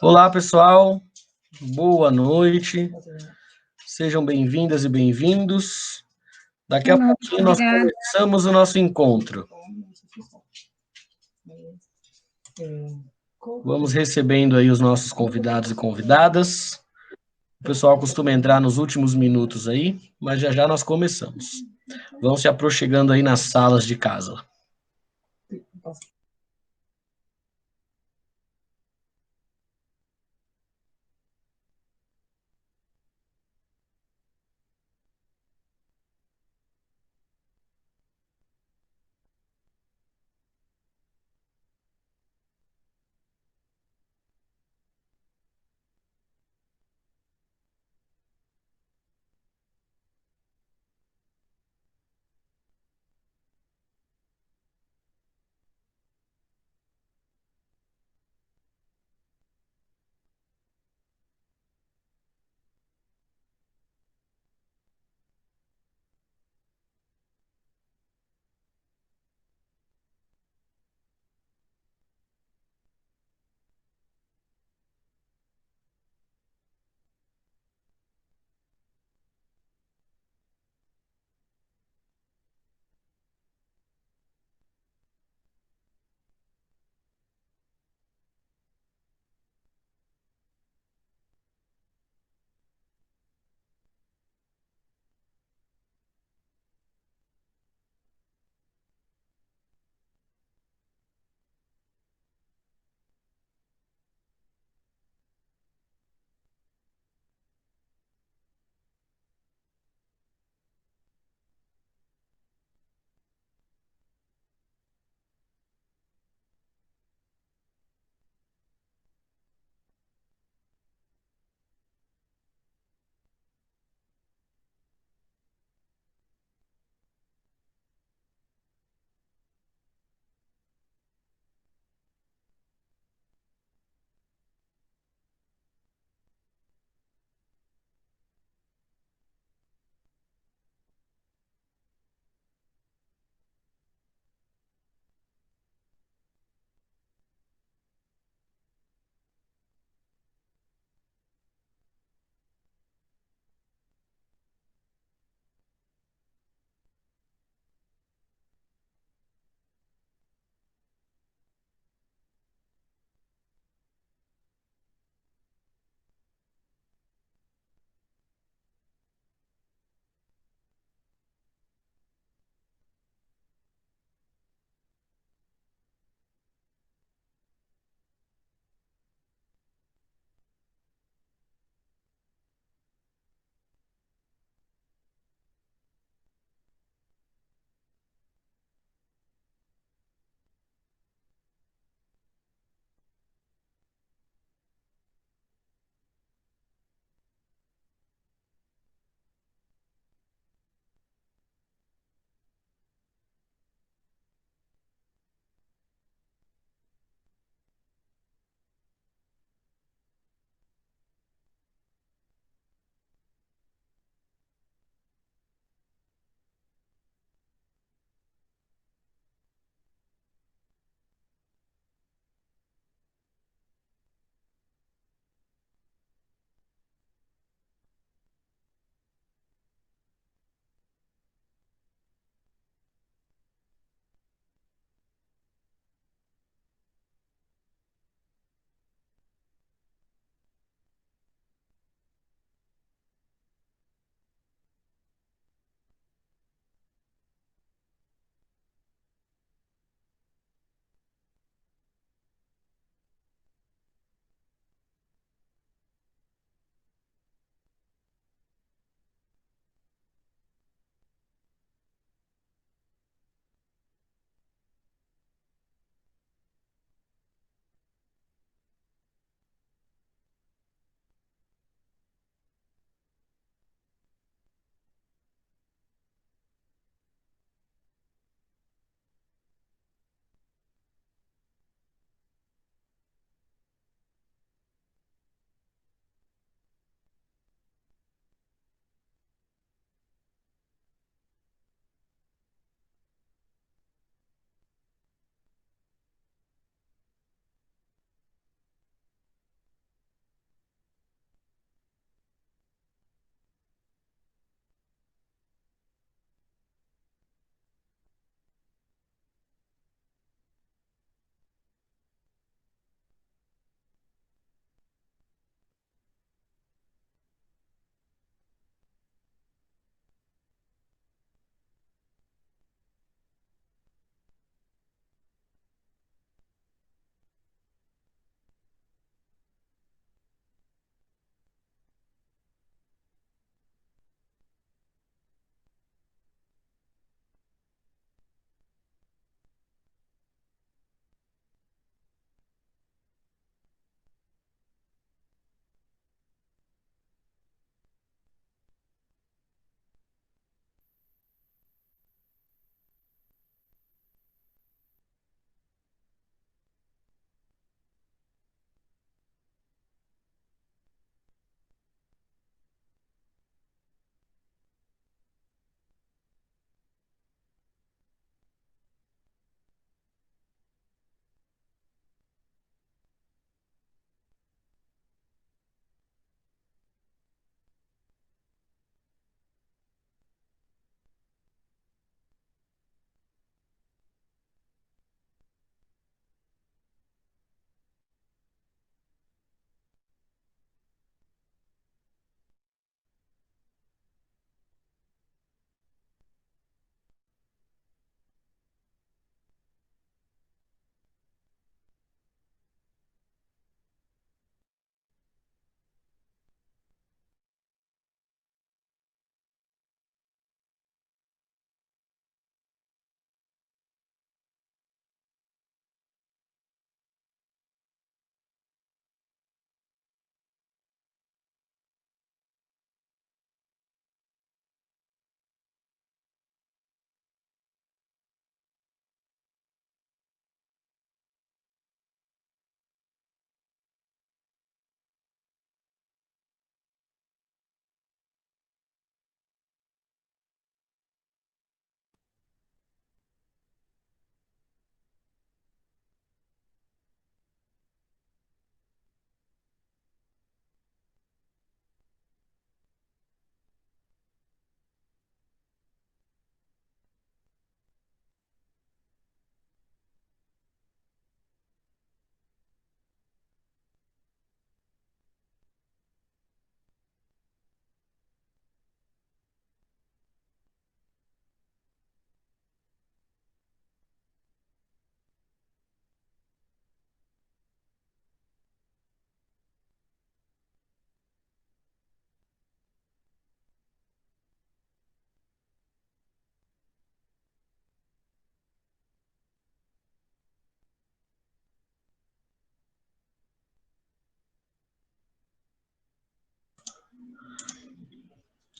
Olá, pessoal. Boa noite. Sejam bem-vindas e bem-vindos. Daqui a pouquinho nós começamos o nosso encontro. Vamos recebendo aí os nossos convidados e convidadas. O pessoal costuma entrar nos últimos minutos aí, mas já já nós começamos. Vão se aproximando aí nas salas de casa.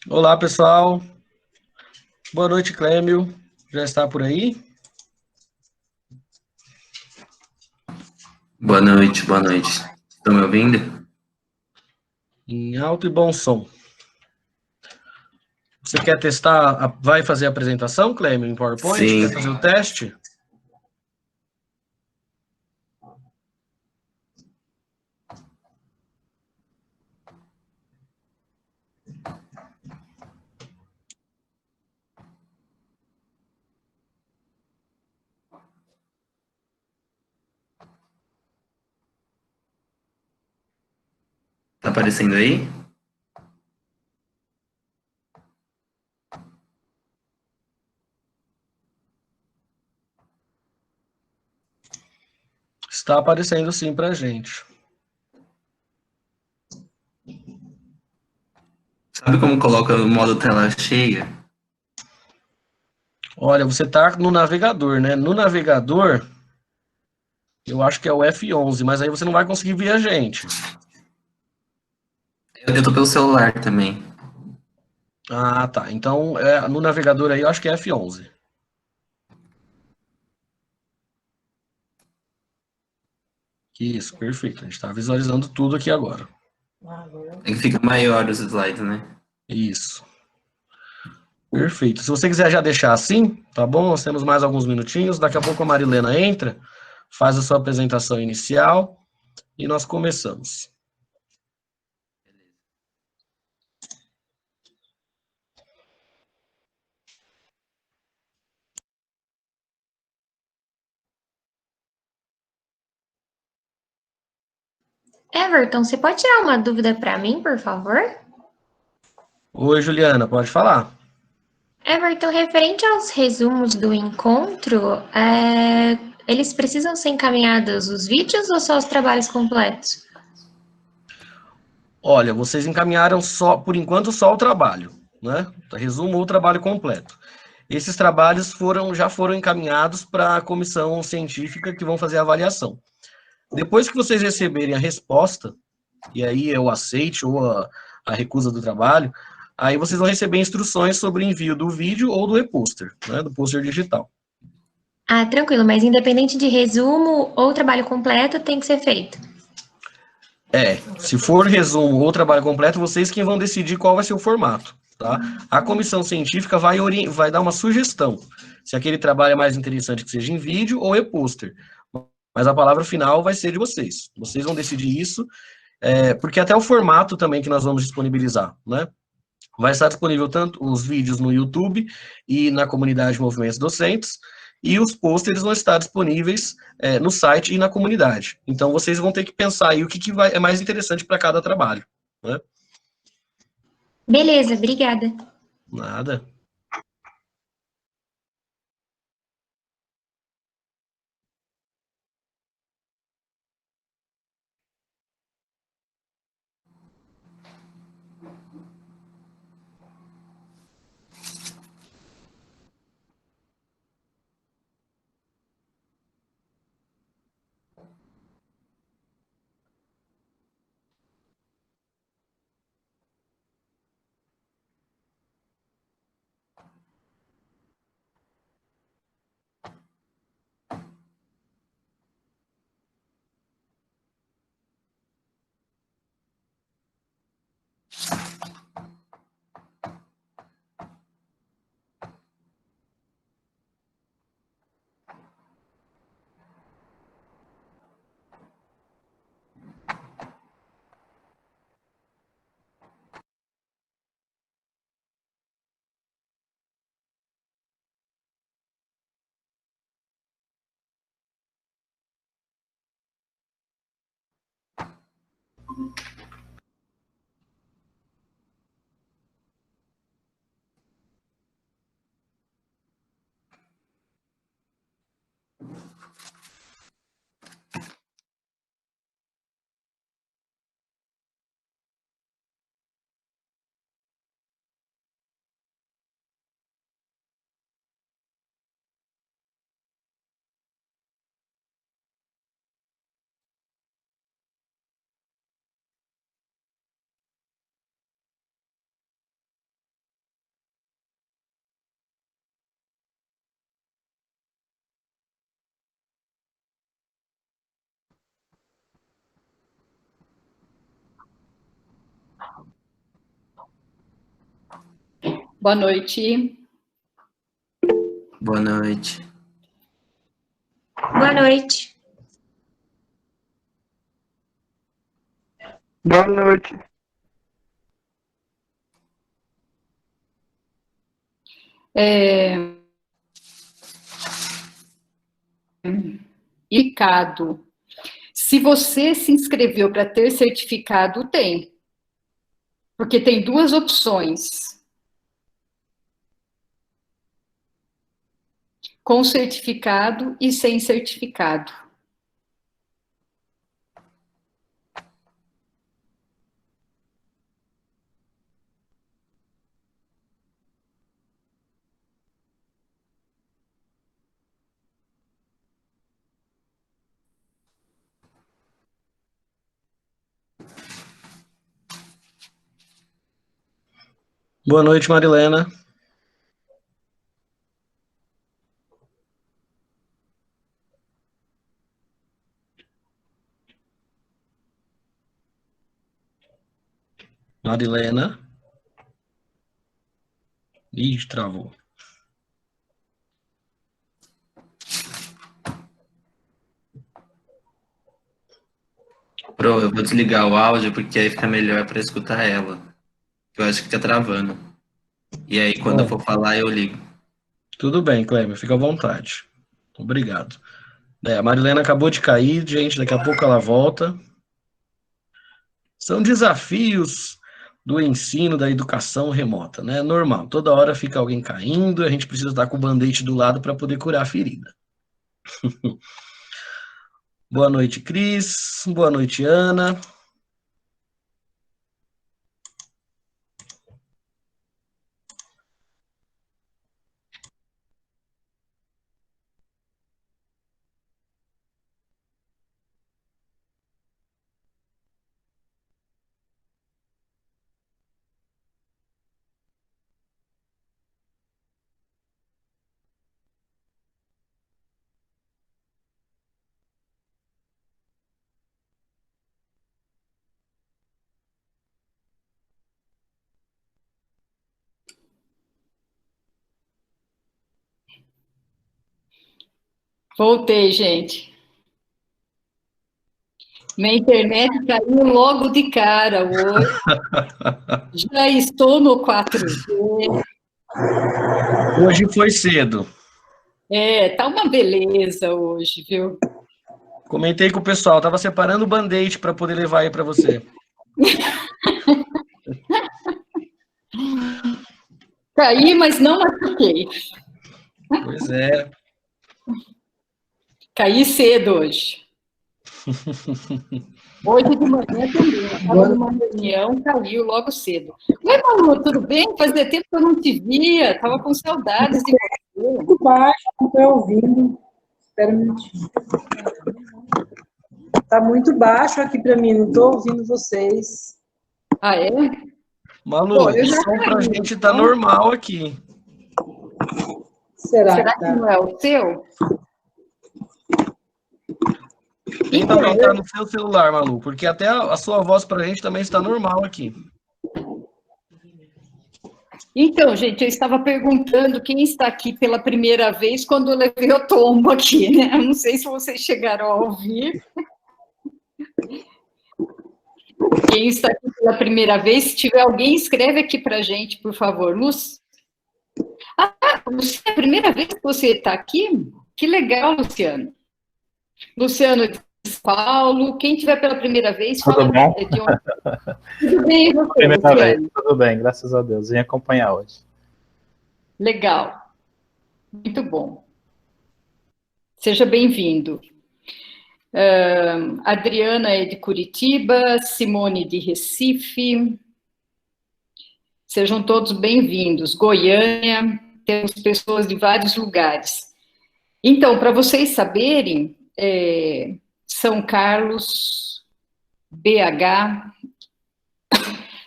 Olá, pessoal. Boa noite, Clêmio. Já está por aí? Boa noite, boa noite. Estão me ouvindo? Em alto e bom som. Você quer testar? Vai fazer a apresentação, Clêmio, em PowerPoint? Quer Sim, fazer o teste? tá aparecendo aí? Está aparecendo sim para a gente. Sabe como coloca o modo tela cheia? Olha, você está no navegador, né? No navegador, eu acho que é o F11, mas aí você não vai conseguir ver a gente. Eu tô pelo celular também. Ah, tá. Então, no navegador aí, eu acho que é F11. Isso, perfeito. A gente está visualizando tudo aqui agora. É que fica maior os slides, né? Isso. Perfeito. Se você quiser já deixar assim, tá bom? Nós temos mais alguns minutinhos. Daqui a pouco a Marilena entra, faz a sua apresentação inicial e nós começamos. Everton, você pode tirar uma dúvida para mim, por favor? Oi, Juliana, pode falar? Everton, referente aos resumos do encontro, eles precisam ser encaminhados os vídeos ou só os trabalhos completos? Olha, vocês encaminharam só, por enquanto, só o trabalho, né? Resumo o trabalho completo. Esses trabalhos já foram encaminhados para a comissão científica que vão fazer a avaliação. Depois que vocês receberem a resposta, e aí é o aceite ou a recusa do trabalho, aí vocês vão receber instruções sobre o envio do vídeo ou do e-poster, né, do pôster digital. Ah, tranquilo, mas independente de resumo ou trabalho completo, tem que ser feito. Se for resumo ou trabalho completo, vocês que vão decidir qual vai ser o formato, tá? A comissão científica vai dar uma sugestão, se aquele trabalho é mais interessante que seja em vídeo ou e-poster. Mas a palavra final vai ser de vocês. Vocês vão decidir isso, porque até o formato também que nós vamos disponibilizar, né? Vai estar disponível tanto os vídeos no YouTube e na comunidade Movimentos Docentes, e os pôsteres vão estar disponíveis no site e na comunidade. Então, vocês vão ter que pensar aí o que é mais interessante para cada trabalho. Né? Beleza, obrigada. Nada. Boa noite. Boa noite. Boa noite. Boa noite. Ricardo, se você se inscreveu para ter certificado, tem. Porque tem duas opções. Com certificado e sem certificado. Boa noite, Marilena. Marilena. Ih, travou. Pro, eu vou desligar o áudio porque aí fica melhor para escutar ela. Eu acho que fica travando. E aí, quando eu for falar, eu ligo. Tudo bem, Cleber, fica à vontade. Obrigado. A Marilena acabou de cair, gente, daqui a pouco ela volta. São desafios do ensino, da educação remota, né? Normal, toda hora fica alguém caindo, a gente precisa estar com o band-aid do lado para poder curar a ferida. Boa noite, Cris. Boa noite, Ana. Voltei, gente. Minha internet caiu logo de cara hoje. Já estou no 4G. Hoje foi cedo. Tá uma beleza hoje, viu? Comentei com o pessoal, tava separando o band-aid para poder levar aí para você. Caí, mas não machuquei. Pois é. Caí cedo hoje. Hoje de manhã também. Estava numa reunião, caiu logo cedo. Oi, Malu, tudo bem? Fazia tempo que eu não te via. Estava com saudades de você. Muito baixo, não estou ouvindo. Espera um minutinho. Está muito baixo aqui para mim, não estou ouvindo vocês. Ah, é? Malu, Pô, o som pra gente tá normal aqui. Será que não é o seu? Tenta aumentar no seu celular, Malu, porque até a sua voz pra gente também está normal aqui. Então, gente, eu estava perguntando quem está aqui pela primeira vez quando eu levei o tombo aqui, né? Eu não sei se vocês chegaram a ouvir. Quem está aqui pela primeira vez, se tiver alguém, escreve aqui para a gente, por favor. Lúcia. Ah, Luciana, é a primeira vez que você está aqui? Que legal, Luciano. Luciano de São Paulo, quem estiver pela primeira vez, tudo fala bom? De onde... Tudo bem, você, primeira Luciano? vez, tudo bem, graças a Deus. Vim acompanhar hoje. Legal. Muito bom. Seja bem-vindo. Adriana é de Curitiba, Simone de Recife. Sejam todos bem-vindos. Goiânia, temos pessoas de vários lugares. Então, para vocês saberem, São Carlos, BH,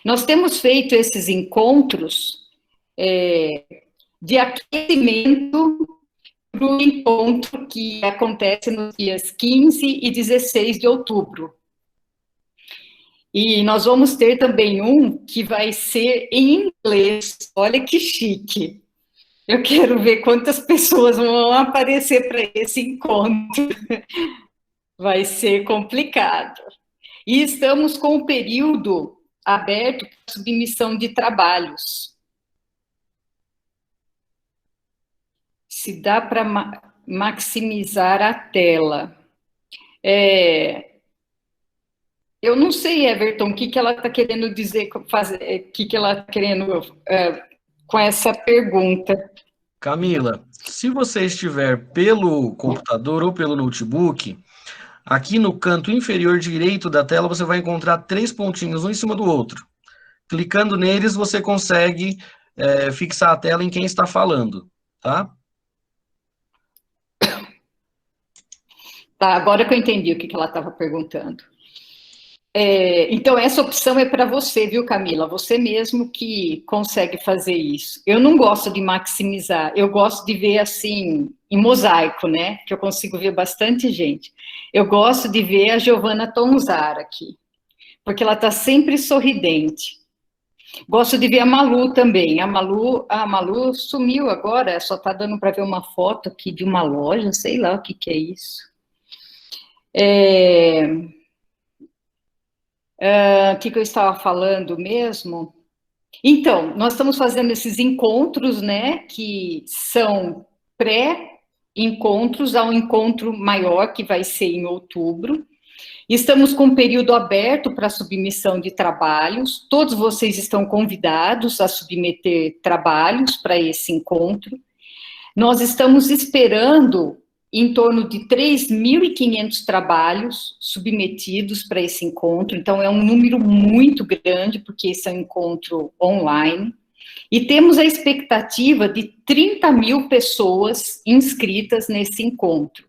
nós temos feito esses encontros de aquecimento para o encontro que acontece nos dias 15 e 16 de outubro. E nós vamos ter também um que vai ser em inglês. Olha que chique. Eu quero ver quantas pessoas vão aparecer para esse encontro. Vai ser complicado. E estamos com o período aberto para submissão de trabalhos. Se dá para maximizar a tela. Eu não sei, Everton, o que ela está querendo dizer, o que ela está querendo com essa pergunta. Camila, se você estiver pelo computador ou pelo notebook, aqui no canto inferior direito da tela você vai encontrar 3 pontinhos, um em cima do outro. Clicando neles, você consegue fixar a tela em quem está falando, tá? Tá, agora que eu entendi o que ela estava perguntando. Então, essa opção é para você, viu, Camila? Você mesmo que consegue fazer isso. Eu não gosto de maximizar, eu gosto de ver, assim, em mosaico, né? Que eu consigo ver bastante gente. Eu gosto de ver a Giovana Tonzara aqui, porque ela está sempre sorridente. Gosto de ver a Malu também. A Malu sumiu agora, só está dando para ver uma foto aqui de uma loja, sei lá o que é isso. O que eu estava falando mesmo? Então, nós estamos fazendo esses encontros, né, que são pré-encontros ao encontro maior, que vai ser em outubro. Estamos com um período aberto para submissão de trabalhos. Todos vocês estão convidados a submeter trabalhos para esse encontro. Nós estamos esperando em torno de 3.500 trabalhos submetidos para esse encontro, então é um número muito grande, porque esse é um encontro online, e temos a expectativa de 30.000 pessoas inscritas nesse encontro.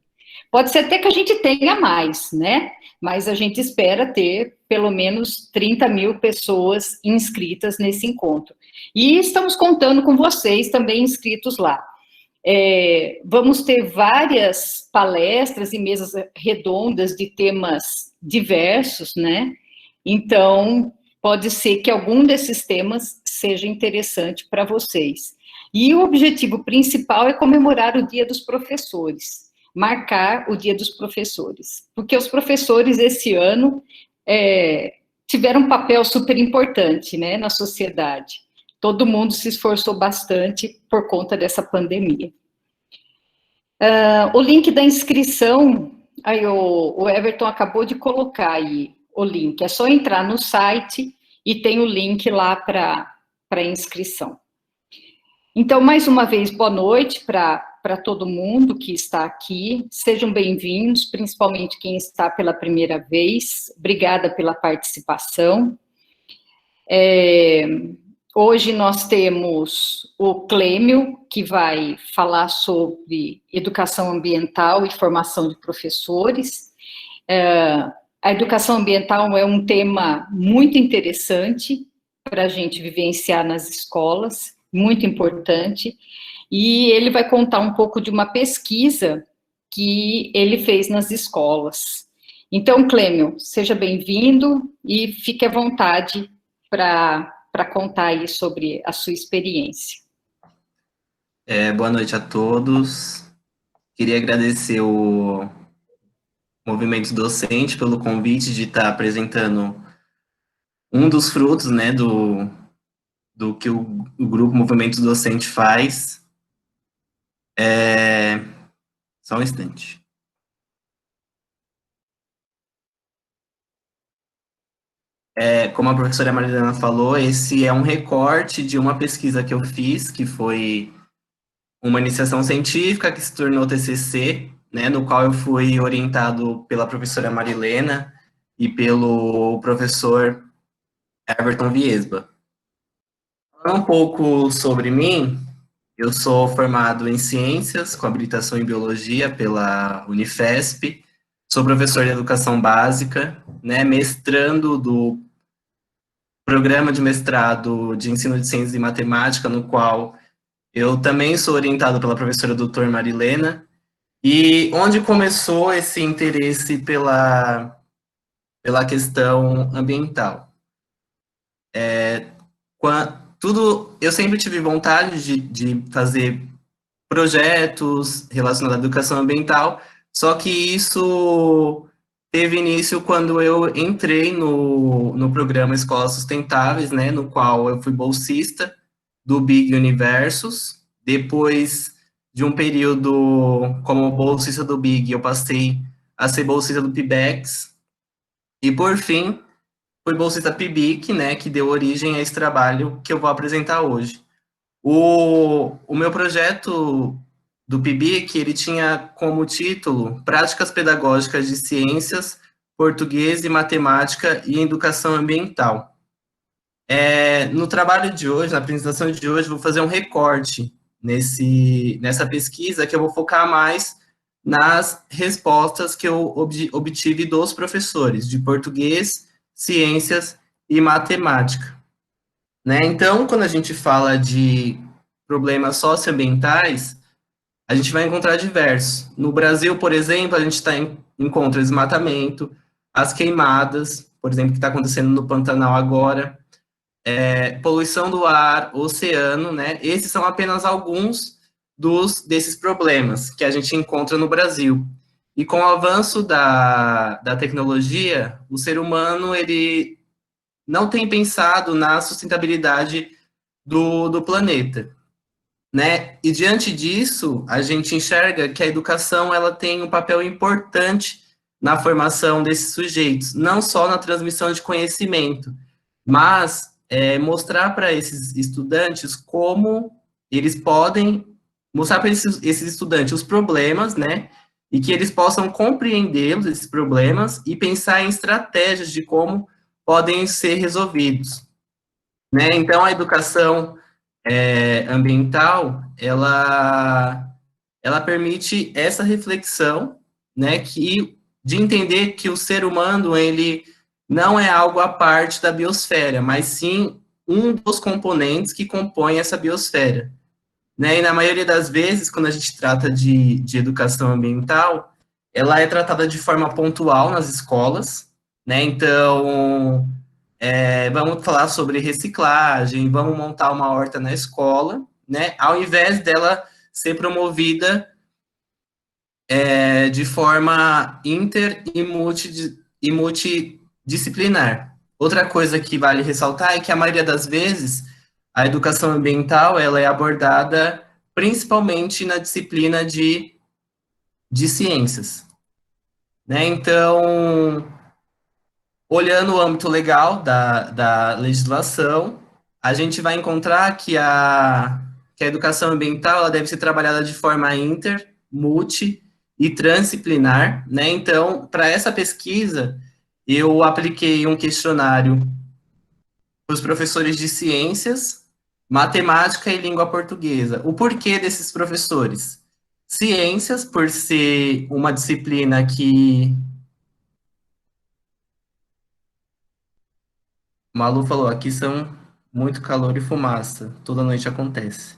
Pode ser até que a gente tenha mais, né? Mas a gente espera ter pelo menos 30.000 pessoas inscritas nesse encontro. E estamos contando com vocês também inscritos lá. Vamos ter várias palestras e mesas redondas de temas diversos, né? Então, pode ser que algum desses temas seja interessante para vocês. E o objetivo principal é comemorar o Dia dos Professores, marcar o Dia dos Professores, porque os professores esse ano tiveram um papel super importante, né, na sociedade. Todo mundo se esforçou bastante por conta dessa pandemia. O link da inscrição, aí o Everton acabou de colocar aí o link, é só entrar no site e tem o link lá para inscrição. Então, mais uma vez, boa noite para todo mundo que está aqui, sejam bem-vindos, principalmente quem está pela primeira vez, obrigada pela participação. Hoje nós temos o Clêmio, que vai falar sobre educação ambiental e formação de professores. A educação ambiental é um tema muito interessante para a gente vivenciar nas escolas, muito importante, e ele vai contar um pouco de uma pesquisa que ele fez nas escolas. Então, Clêmio, seja bem-vindo e fique à vontade para contar aí sobre a sua experiência. Boa noite a todos. Queria agradecer o Movimento Docente pelo convite de estar apresentando um dos frutos, né, do que o Grupo Movimento Docente faz. Só um instante. Como a professora Marilena falou, esse é um recorte de uma pesquisa que eu fiz, que foi uma iniciação científica que se tornou TCC, né, no qual eu fui orientado pela professora Marilena e pelo professor Everton Viesba. Falando um pouco sobre mim, eu sou formado em Ciências, com habilitação em Biologia pela Unifesp, sou professor de Educação Básica, né, mestrando do Programa de Mestrado de Ensino de Ciências e Matemática, no qual eu também sou orientado pela professora doutora Marilena, e onde começou esse interesse pela questão ambiental. Eu sempre tive vontade de fazer projetos relacionados à educação ambiental, só que isso teve início quando eu entrei no programa Escolas Sustentáveis, né, no qual eu fui bolsista do Big Universos. Depois de um período como bolsista do Big, eu passei a ser bolsista do PIBEX, e por fim, fui bolsista PIBIC, né, que deu origem a esse trabalho que eu vou apresentar hoje. O meu projeto do PIBIC, ele tinha como título Práticas Pedagógicas de Ciências, Português e Matemática e Educação Ambiental. No trabalho de hoje, na apresentação de hoje, vou fazer um recorte nessa pesquisa, que eu vou focar mais nas respostas que eu obtive dos professores de português, ciências e matemática. Né? Então, quando a gente fala de problemas socioambientais, a gente vai encontrar diversos. No Brasil, por exemplo, a gente encontra desmatamento, as queimadas, por exemplo, que está acontecendo no Pantanal agora, poluição do ar, oceano, né? Esses são apenas alguns desses problemas que a gente encontra no Brasil. E com o avanço da tecnologia, o ser humano, ele não tem pensado na sustentabilidade do planeta, né? E diante disso, a gente enxerga que a educação, ela tem um papel importante na formação desses sujeitos, não só na transmissão de conhecimento, mas mostrar para esses estudantes como eles podem mostrar para esses estudantes os problemas, né? E que eles possam compreendê-los, esses problemas, e pensar em estratégias de como podem ser resolvidos. Né? Então, a educação ambiental, ela permite essa reflexão, né, de entender que o ser humano, ele não é algo à parte da biosfera, mas sim um dos componentes que compõem essa biosfera. Né? E na maioria das vezes, quando a gente trata de educação ambiental, ela é tratada de forma pontual nas escolas, né? Então, vamos falar sobre reciclagem, vamos montar uma horta na escola, né? Ao invés dela ser promovida de forma inter e multidisciplinar. Outra coisa que vale ressaltar é que a maioria das vezes a educação ambiental, ela é abordada principalmente na disciplina de ciências. Né? Então, olhando o âmbito legal da legislação, a gente vai encontrar que a educação ambiental, ela deve ser trabalhada de forma inter, multi e transdisciplinar, né? Então, para essa pesquisa, eu apliquei um questionário para os professores de ciências, matemática e língua portuguesa. O porquê desses professores? Ciências, por ser uma disciplina que... Malu falou, aqui são muito calor e fumaça, toda noite acontece.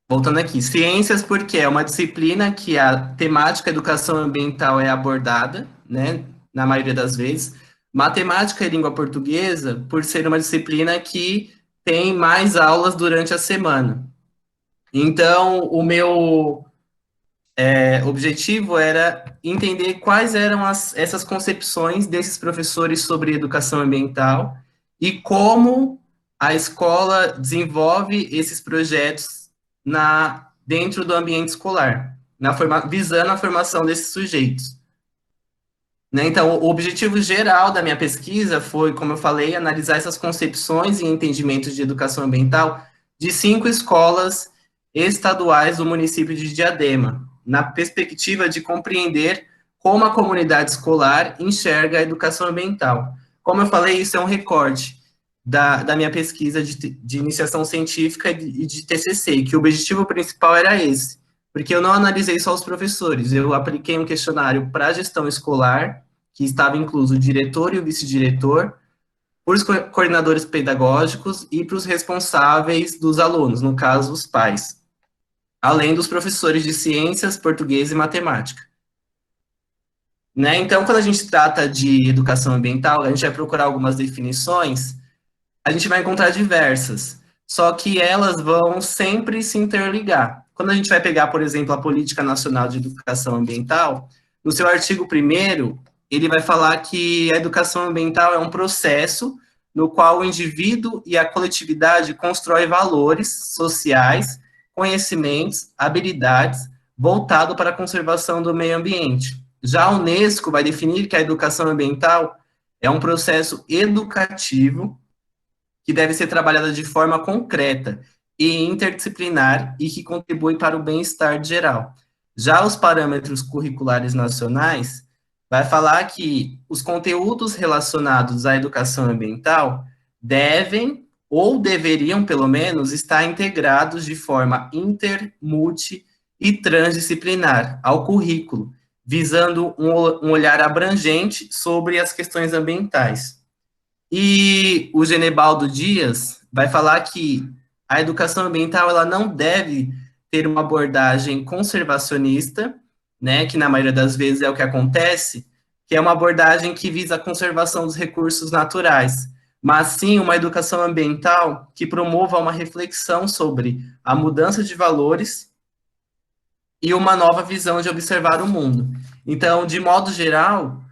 Voltando aqui, ciências porque é uma disciplina que a temática educação ambiental é abordada, né, na maioria das vezes. Matemática e língua portuguesa, por ser uma disciplina que tem mais aulas durante a semana. Então, o meu objetivo era entender quais eram essas concepções desses professores sobre educação ambiental e como a escola desenvolve esses projetos dentro do ambiente escolar, visando a formação desses sujeitos. Né? Então, o objetivo geral da minha pesquisa foi, como eu falei, analisar essas concepções e entendimentos de educação ambiental de 5 escolas estaduais do município de Diadema, na perspectiva de compreender como a comunidade escolar enxerga a educação ambiental. Como eu falei, isso é um recorte da minha pesquisa de iniciação científica e de TCC, que o objetivo principal era esse, porque eu não analisei só os professores, eu apliquei um questionário para a gestão escolar, que estava incluso o diretor e o vice-diretor, para os coordenadores pedagógicos e para os responsáveis dos alunos, no caso, os pais, além dos professores de ciências, português e matemática. né? Então, quando a gente trata de educação ambiental, a gente vai procurar algumas definições, a gente vai encontrar diversas, só que elas vão sempre se interligar. Quando a gente vai pegar, por exemplo, a Política Nacional de Educação Ambiental, no seu artigo 1º, ele vai falar que a educação ambiental é um processo no qual o indivíduo e a coletividade constroem valores sociais, conhecimentos, habilidades, voltado para a conservação do meio ambiente. Já a Unesco vai definir que a educação ambiental é um processo educativo que deve ser trabalhada de forma concreta e interdisciplinar e que contribui para o bem-estar geral. Já os parâmetros curriculares nacionais vai falar que os conteúdos relacionados à educação ambiental devem, ou deveriam, pelo menos, estar integrados de forma inter, multi e transdisciplinar ao currículo, visando um olhar abrangente sobre as questões ambientais. E o Genebaldo Dias vai falar que a educação ambiental ela não deve ter uma abordagem conservacionista, né, que na maioria das vezes é o que acontece, que é uma abordagem que visa a conservação dos recursos naturais, mas sim uma educação ambiental que promova uma reflexão sobre a mudança de valores e uma nova visão de observar o mundo. Então, de modo geral,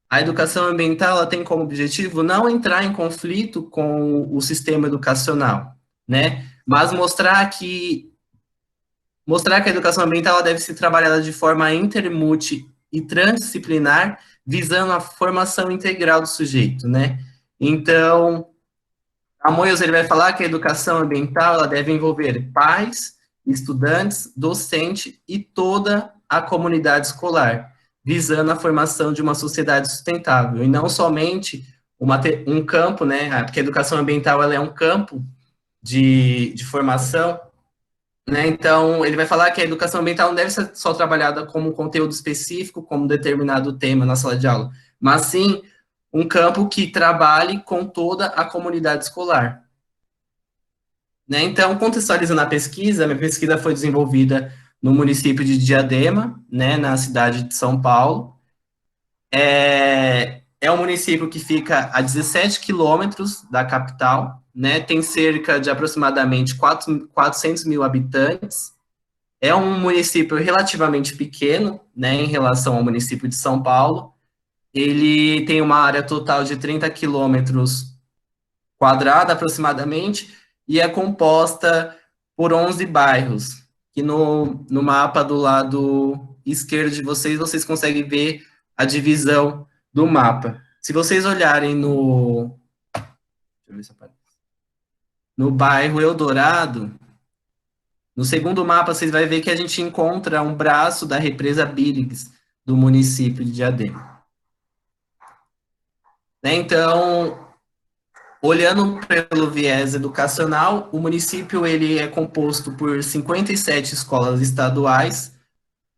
a educação ambiental ela tem como objetivo não entrar em conflito com o sistema educacional, né? Mas mostrar que a educação ambiental ela deve ser trabalhada de forma inter, multi e transdisciplinar, visando a formação integral do sujeito, né? Então, a Moyos ele vai falar que a educação ambiental ela deve envolver pais, estudantes, docente e toda a comunidade escolar, visando a formação de uma sociedade sustentável, e não somente um campo, né, porque a educação ambiental ela é um campo de formação, né, então ele vai falar que a educação ambiental não deve ser só trabalhada como um conteúdo específico, como um determinado tema na sala de aula, mas sim um campo que trabalhe com toda a comunidade escolar. Né, então, contextualizando a pesquisa, minha pesquisa foi desenvolvida no município de Diadema, né, na cidade de São Paulo. É um município que fica a 17 quilômetros da capital, né, tem cerca de aproximadamente 400 mil habitantes. É um município relativamente pequeno, né, em relação ao município de São Paulo. Ele tem uma área total de 30 quilômetros quadrados, aproximadamente, e é composta por 11 bairros, que no mapa do lado esquerdo de vocês conseguem ver a divisão do mapa. Se vocês olharem no bairro Eldorado, no segundo mapa, vocês vão ver que a gente encontra um braço da represa Billings, do município de Diadema. Né, então, olhando pelo viés educacional, o município ele é composto por 57 escolas estaduais,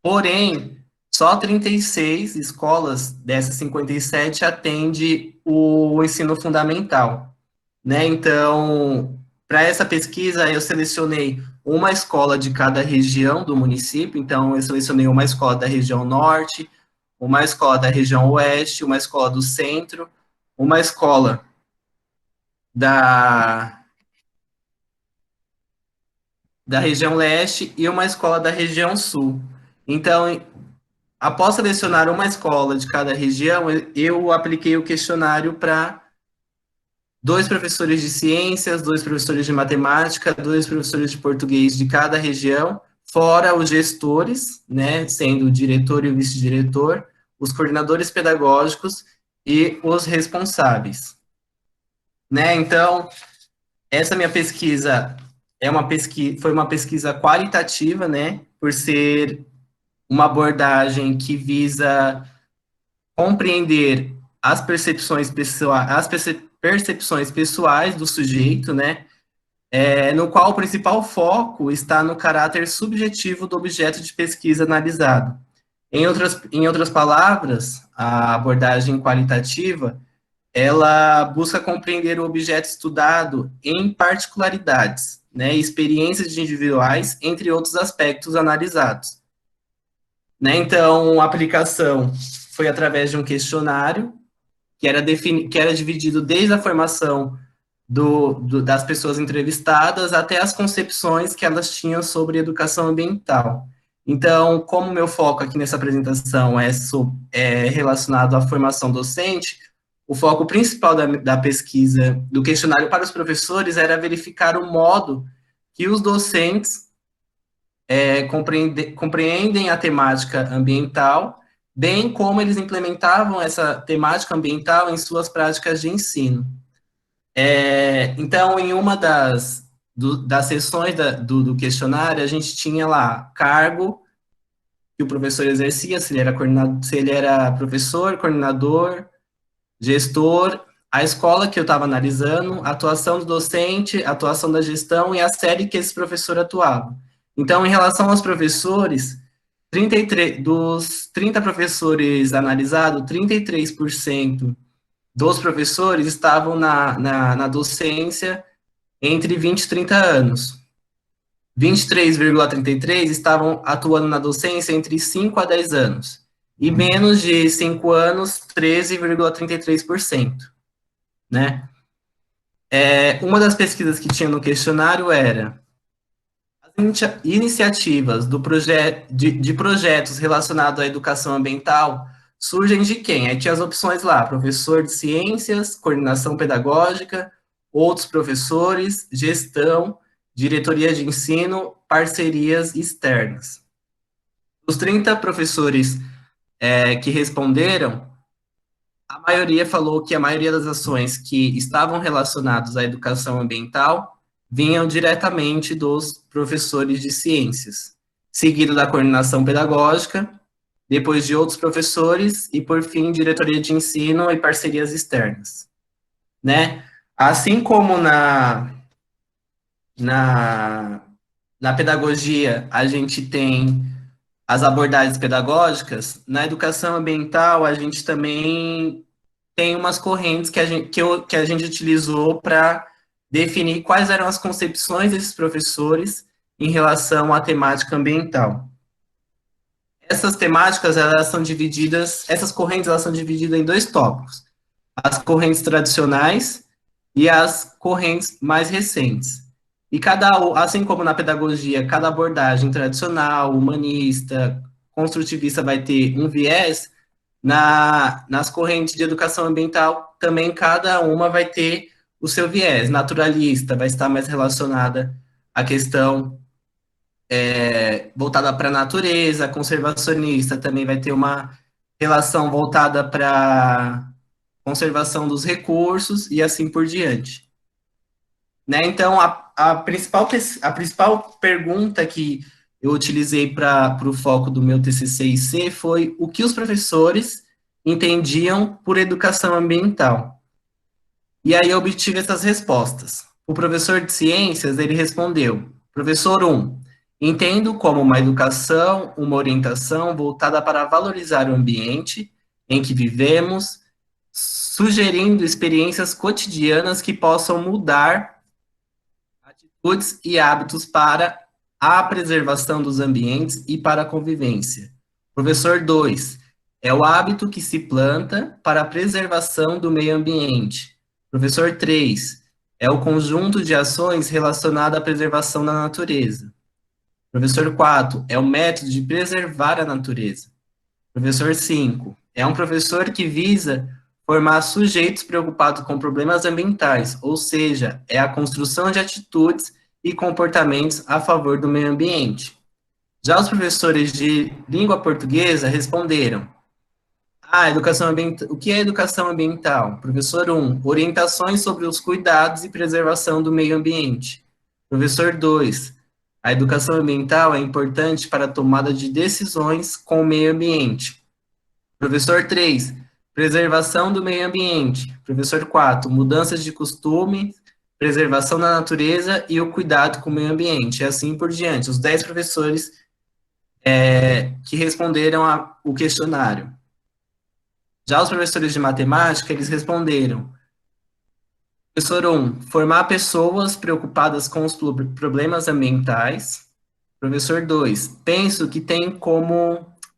porém, só 36 escolas dessas 57 atende o ensino fundamental, né? Então, para essa pesquisa, eu selecionei uma escola de cada região do município, então eu selecionei uma escola da região norte, uma escola da região oeste, uma escola do centro, uma escola da região leste e uma escola da região sul. Então, após selecionar uma escola de cada região, eu apliquei o questionário para 2 professores de ciências, 2 professores de matemática, 2 professores de português de cada região, fora os gestores, né, sendo o diretor e o vice-diretor, os coordenadores pedagógicos e os responsáveis. Né, então, essa minha pesquisa foi uma pesquisa qualitativa, né, por ser uma abordagem que visa compreender as percepções pessoais do sujeito, né, no qual o principal foco está no caráter subjetivo do objeto de pesquisa analisado. Em outras palavras, a abordagem qualitativa ela busca compreender o objeto estudado em particularidades, né, experiências individuais, entre outros aspectos analisados. né? Então, a aplicação foi através de um questionário que era dividido desde a formação das pessoas entrevistadas até as concepções que elas tinham sobre educação ambiental. Então, como o meu foco aqui nessa apresentação é relacionado à formação docente, o foco principal da pesquisa, do questionário para os professores, era verificar o modo que os docentes compreendem a temática ambiental, bem como eles implementavam essa temática ambiental em suas práticas de ensino. Então, em uma das sessões do questionário, a gente tinha lá cargo que o professor exercia, se ele era professor, coordenador, gestor, a escola que eu estava analisando, a atuação do docente, a atuação da gestão e a série que esse professor atuava. Então, em relação aos professores, dos 30 professores analisados, 33% dos professores estavam na docência entre 20 e 30 anos. 23,33% estavam atuando na docência entre 5 a 10 anos. E menos de 5 anos, 13,33%. Né? Uma das pesquisas que tinha no questionário era as iniciativas de projetos relacionados à educação ambiental surgem de quem? Aí tinha as opções lá, professor de ciências, coordenação pedagógica, outros professores, gestão, diretoria de ensino, parcerias externas. Os 30 professores que responderam, a maioria falou que a maioria das ações que estavam relacionadas à educação ambiental vinham diretamente dos professores de ciências, seguido da coordenação pedagógica, depois de outros professores e, por fim, diretoria de ensino e parcerias externas. Né? Assim como na pedagogia a gente tem as abordagens pedagógicas, na educação ambiental a gente também tem umas correntes que a gente utilizou para definir quais eram as concepções desses professores em relação à temática ambiental. Essas temáticas, essas correntes, elas são divididas em 2 tópicos. As correntes tradicionais e as correntes mais recentes. E assim como na pedagogia, cada abordagem tradicional, humanista, construtivista vai ter um viés, nas correntes de educação ambiental, também cada uma vai ter o seu viés. Naturalista vai estar mais relacionada à questão voltada para a natureza, conservacionista também vai ter uma relação voltada para conservação dos recursos e assim por diante. Né? Então, a principal pergunta que eu utilizei para o foco do meu TCC/IC foi o que os professores entendiam por educação ambiental. E aí eu obtive essas respostas. O professor de ciências, ele respondeu, professor 1, entendo como uma educação, uma orientação voltada para valorizar o ambiente em que vivemos, sugerindo experiências cotidianas que possam mudar atitudes e hábitos para a preservação dos ambientes e para a convivência. Professor 2, é o hábito que se planta para a preservação do meio ambiente. Professor 3, é o conjunto de ações relacionado à preservação da natureza. Professor 4, é o método de preservar a natureza. Professor 5, é um professor que visa formar sujeitos preocupados com problemas ambientais, ou seja, é a construção de atitudes e comportamentos a favor do meio ambiente. Já os professores de língua portuguesa responderam, o que é educação ambiental? Professor 1, orientações sobre os cuidados e preservação do meio ambiente. Professor 2, a educação ambiental é importante para a tomada de decisões com o meio ambiente. Professor 3, preservação do meio ambiente. Professor 4, mudanças de costume, preservação da natureza e o cuidado com o meio ambiente, e assim por diante. Os 10 professores que responderam o questionário. Já os professores de matemática, eles responderam, professor 1, formar pessoas preocupadas com os problemas ambientais. Professor 2, penso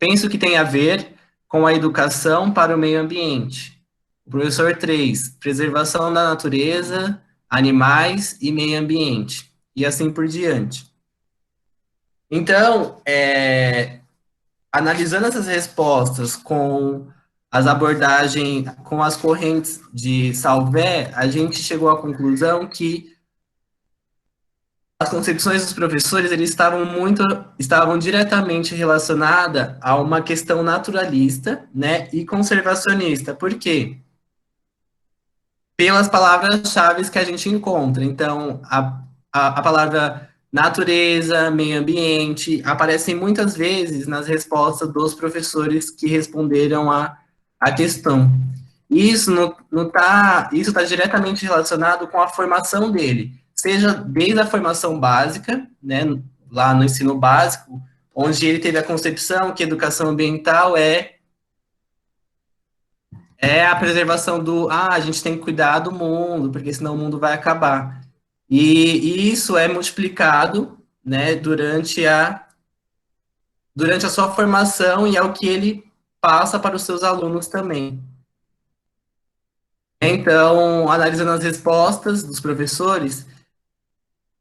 penso que tem a ver com a educação para o meio ambiente. O professor 3, preservação da natureza, animais e meio ambiente, e assim por diante. Então, analisando essas respostas com as abordagens, com as correntes de Salvé, a gente chegou à conclusão que as concepções dos professores eles estavam diretamente relacionadas a uma questão naturalista, né, e conservacionista. Por quê? Pelas palavras-chave que a gente encontra. Então, a palavra natureza, meio ambiente, aparecem muitas vezes nas respostas dos professores que responderam a questão. Isso está diretamente relacionado com a formação dele, seja desde a formação básica, né, lá no ensino básico, onde ele teve a concepção que educação ambiental é a preservação a gente tem que cuidar do mundo, porque senão o mundo vai acabar. E isso é multiplicado, né, durante a sua formação e é o que ele passa para os seus alunos também. Então, analisando as respostas dos professores,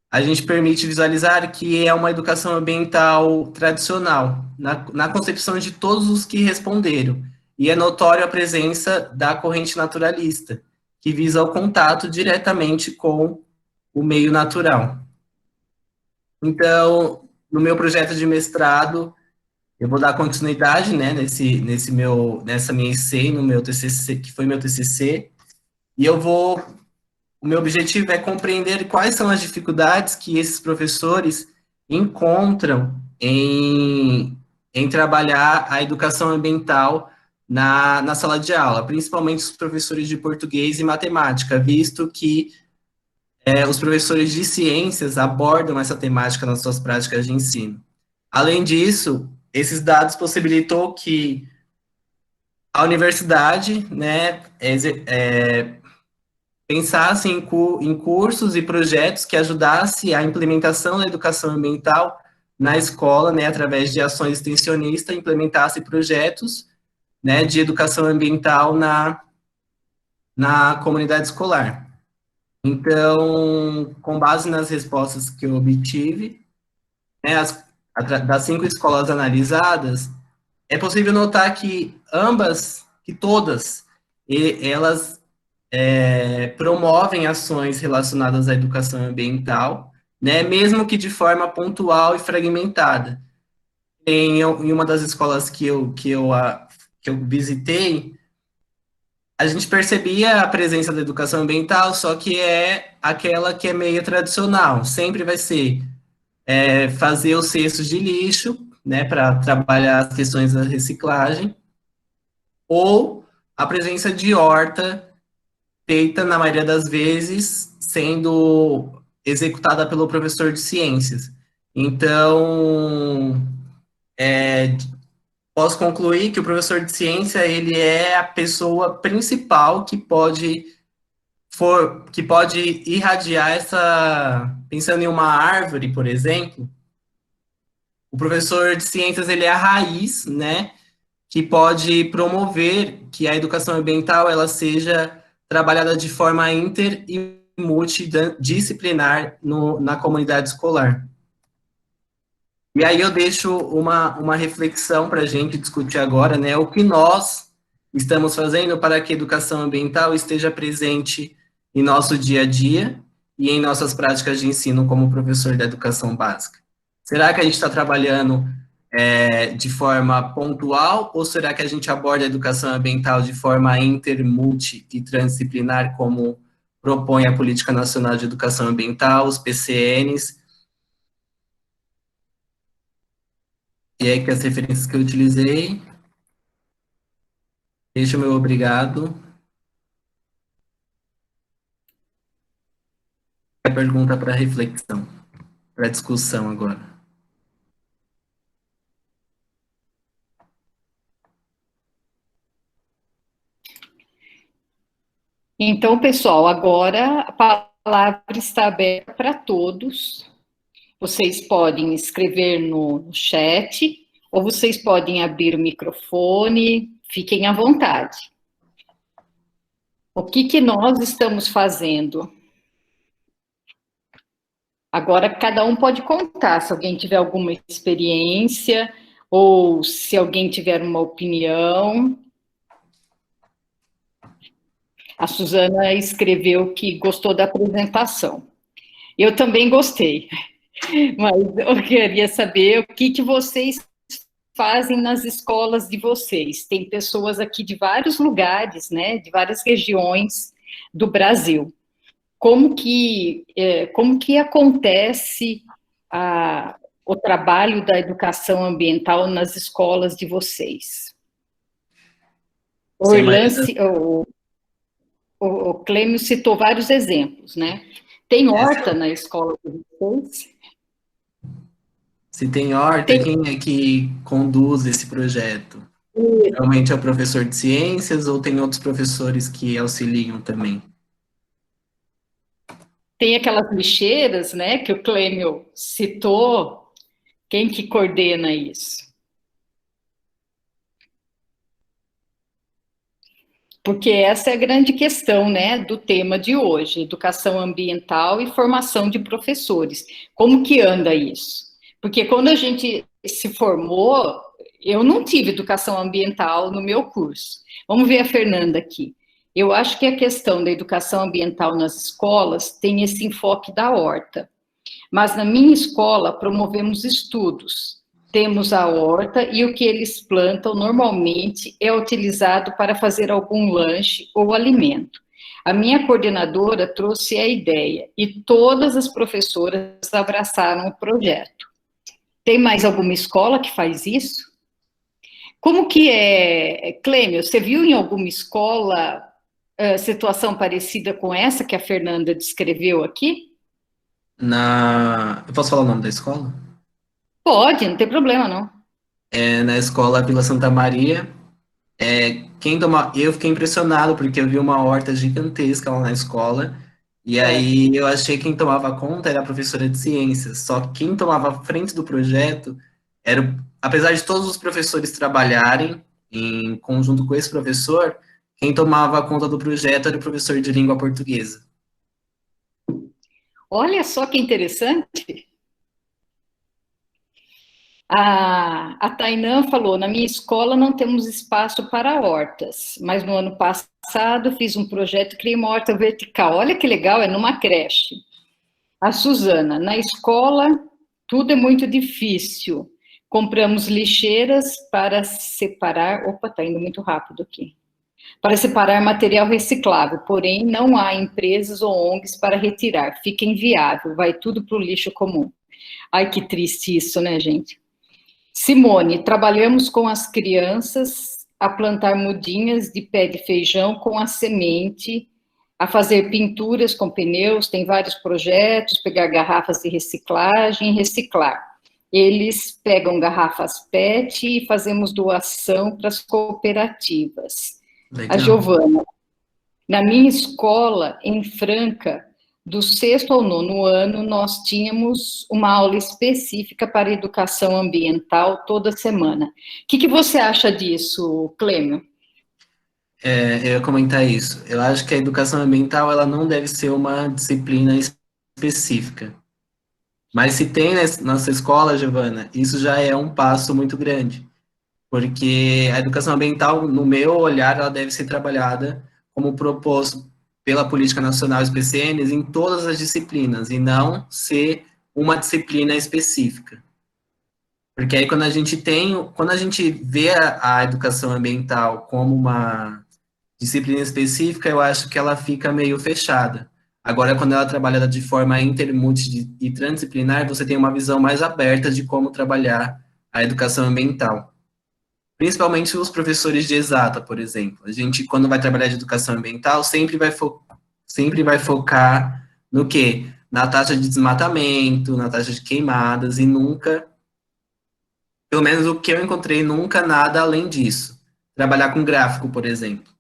a gente permite visualizar que é uma educação ambiental tradicional, na concepção de todos os que responderam, e é notório a presença da corrente naturalista, que visa o contato diretamente com o meio natural. Então, no meu projeto de mestrado, eu vou dar continuidade, né, nessa minha IC, no meu TCC, que foi meu TCC, e o meu objetivo é compreender quais são as dificuldades que esses professores encontram em trabalhar a educação ambiental na sala de aula, principalmente os professores de português e matemática, visto que os professores de ciências abordam essa temática nas suas práticas de ensino. Além disso, esses dados possibilitou que a universidade, né, pensasse em cursos e projetos que ajudassem a implementação da educação ambiental na escola, né, através de ações extensionistas, implementasse projetos, né, de educação ambiental na comunidade escolar. Então, com base nas respostas que eu obtive, né, das 5 escolas analisadas, é possível notar que todas, elas promovem ações relacionadas à educação ambiental, né, mesmo que de forma pontual e fragmentada. Em uma das escolas que eu visitei, a gente percebia a presença da educação ambiental, só que é aquela que é meio tradicional, sempre vai ser fazer os cestos de lixo, né, para trabalhar as questões da reciclagem, ou a presença de horta, feita, na maioria das vezes, sendo executada pelo professor de ciências. Então, posso concluir que o professor de ciência, ele é a pessoa principal que pode irradiar pensando em uma árvore, por exemplo, o professor de ciências, ele é a raiz, né, que pode promover que a educação ambiental, ela seja trabalhada de forma inter e multidisciplinar na comunidade escolar. E aí eu deixo uma reflexão para a gente discutir agora, né, o que nós estamos fazendo para que a educação ambiental esteja presente em nosso dia a dia e em nossas práticas de ensino como professor da educação básica. Será que a gente está trabalhando de forma pontual, ou será que a gente aborda a educação ambiental de forma inter, multi e transdisciplinar, como propõe a Política Nacional de Educação Ambiental, os PCNs, e é que as referências que eu utilizei. Deixa o meu obrigado. A pergunta para reflexão, para discussão agora. Então, pessoal, agora a palavra está aberta para todos. Vocês podem escrever no chat ou vocês podem abrir o microfone, fiquem à vontade. O que nós estamos fazendo? Agora, cada um pode contar, se alguém tiver alguma experiência, ou se alguém tiver uma opinião. A Suzana escreveu que gostou da apresentação. Eu também gostei, mas eu queria saber o que vocês fazem nas escolas de vocês. Tem pessoas aqui de vários lugares, né, de várias regiões do Brasil. Como que acontece o trabalho da educação ambiental nas escolas de vocês? O Clêmio citou vários exemplos, né? Tem horta na escola de vocês? Se tem horta, quem é que conduz esse projeto? Realmente é o professor de ciências ou tem outros professores que auxiliam também? Tem aquelas lixeiras, né, que o Clêmio citou. Quem que coordena isso? Porque essa é a grande questão, né, do tema de hoje, educação ambiental e formação de professores. Como que anda isso? Porque quando a gente se formou, eu não tive educação ambiental no meu curso. Vamos ver a Fernanda aqui. Eu acho que a questão da educação ambiental nas escolas tem esse enfoque da horta. Mas na minha escola promovemos estudos. Temos a horta e o que eles plantam normalmente é utilizado para fazer algum lanche ou alimento. A minha coordenadora trouxe a ideia e todas as professoras abraçaram o projeto. Tem mais alguma escola que faz isso? Como que é, Clêmio, você viu em alguma escola situação parecida com essa que a Fernanda descreveu aqui? Eu posso falar o nome da escola? Pode, não tem problema, não. Na escola Vila Santa Maria. Eu fiquei impressionado porque eu vi uma horta gigantesca lá na escola, e aí eu achei que quem tomava conta era a professora de ciências, só que quem tomava a frente do projeto apesar de todos os professores trabalharem em conjunto com esse professor, quem tomava conta do projeto era o professor de língua portuguesa. Olha só que interessante. A Tainã falou, na minha escola não temos espaço para hortas, mas no ano passado fiz um projeto e criei uma horta vertical. Olha que legal, é numa creche. A Suzana, na escola tudo é muito difícil. Compramos lixeiras para separar... Opa, está indo muito rápido aqui. Para separar material reciclável, porém não há empresas ou ONGs para retirar. Fica inviável, vai tudo para o lixo comum. Ai, que triste isso, né, gente? Simone, trabalhamos com as crianças a plantar mudinhas de pé de feijão com a semente, a fazer pinturas com pneus, tem vários projetos, pegar garrafas de reciclagem e reciclar. Eles pegam garrafas PET e fazemos doação para as cooperativas. Legal. A Giovana, na minha escola, em Franca, do 6º ao 9º ano, nós tínhamos uma aula específica para educação ambiental toda semana. O que você acha disso, Clêmio? Eu ia comentar isso. Eu acho que a educação ambiental ela não deve ser uma disciplina específica. Mas se tem na sua escola, Giovana, isso já é um passo muito grande. Porque a educação ambiental, no meu olhar, ela deve ser trabalhada como proposto pela Política Nacional e os PCNs em todas as disciplinas, e não ser uma disciplina específica. Porque aí quando a gente vê a educação ambiental como uma disciplina específica, eu acho que ela fica meio fechada. Agora, quando ela trabalha de forma inter, multi e transdisciplinar, você tem uma visão mais aberta de como trabalhar a educação ambiental. Principalmente os professores de exata, por exemplo. A gente, quando vai trabalhar de educação ambiental, sempre vai focar no quê? Na taxa de desmatamento, na taxa de queimadas, e nunca, pelo menos o que eu encontrei, nunca nada além disso. Trabalhar com gráfico, por exemplo.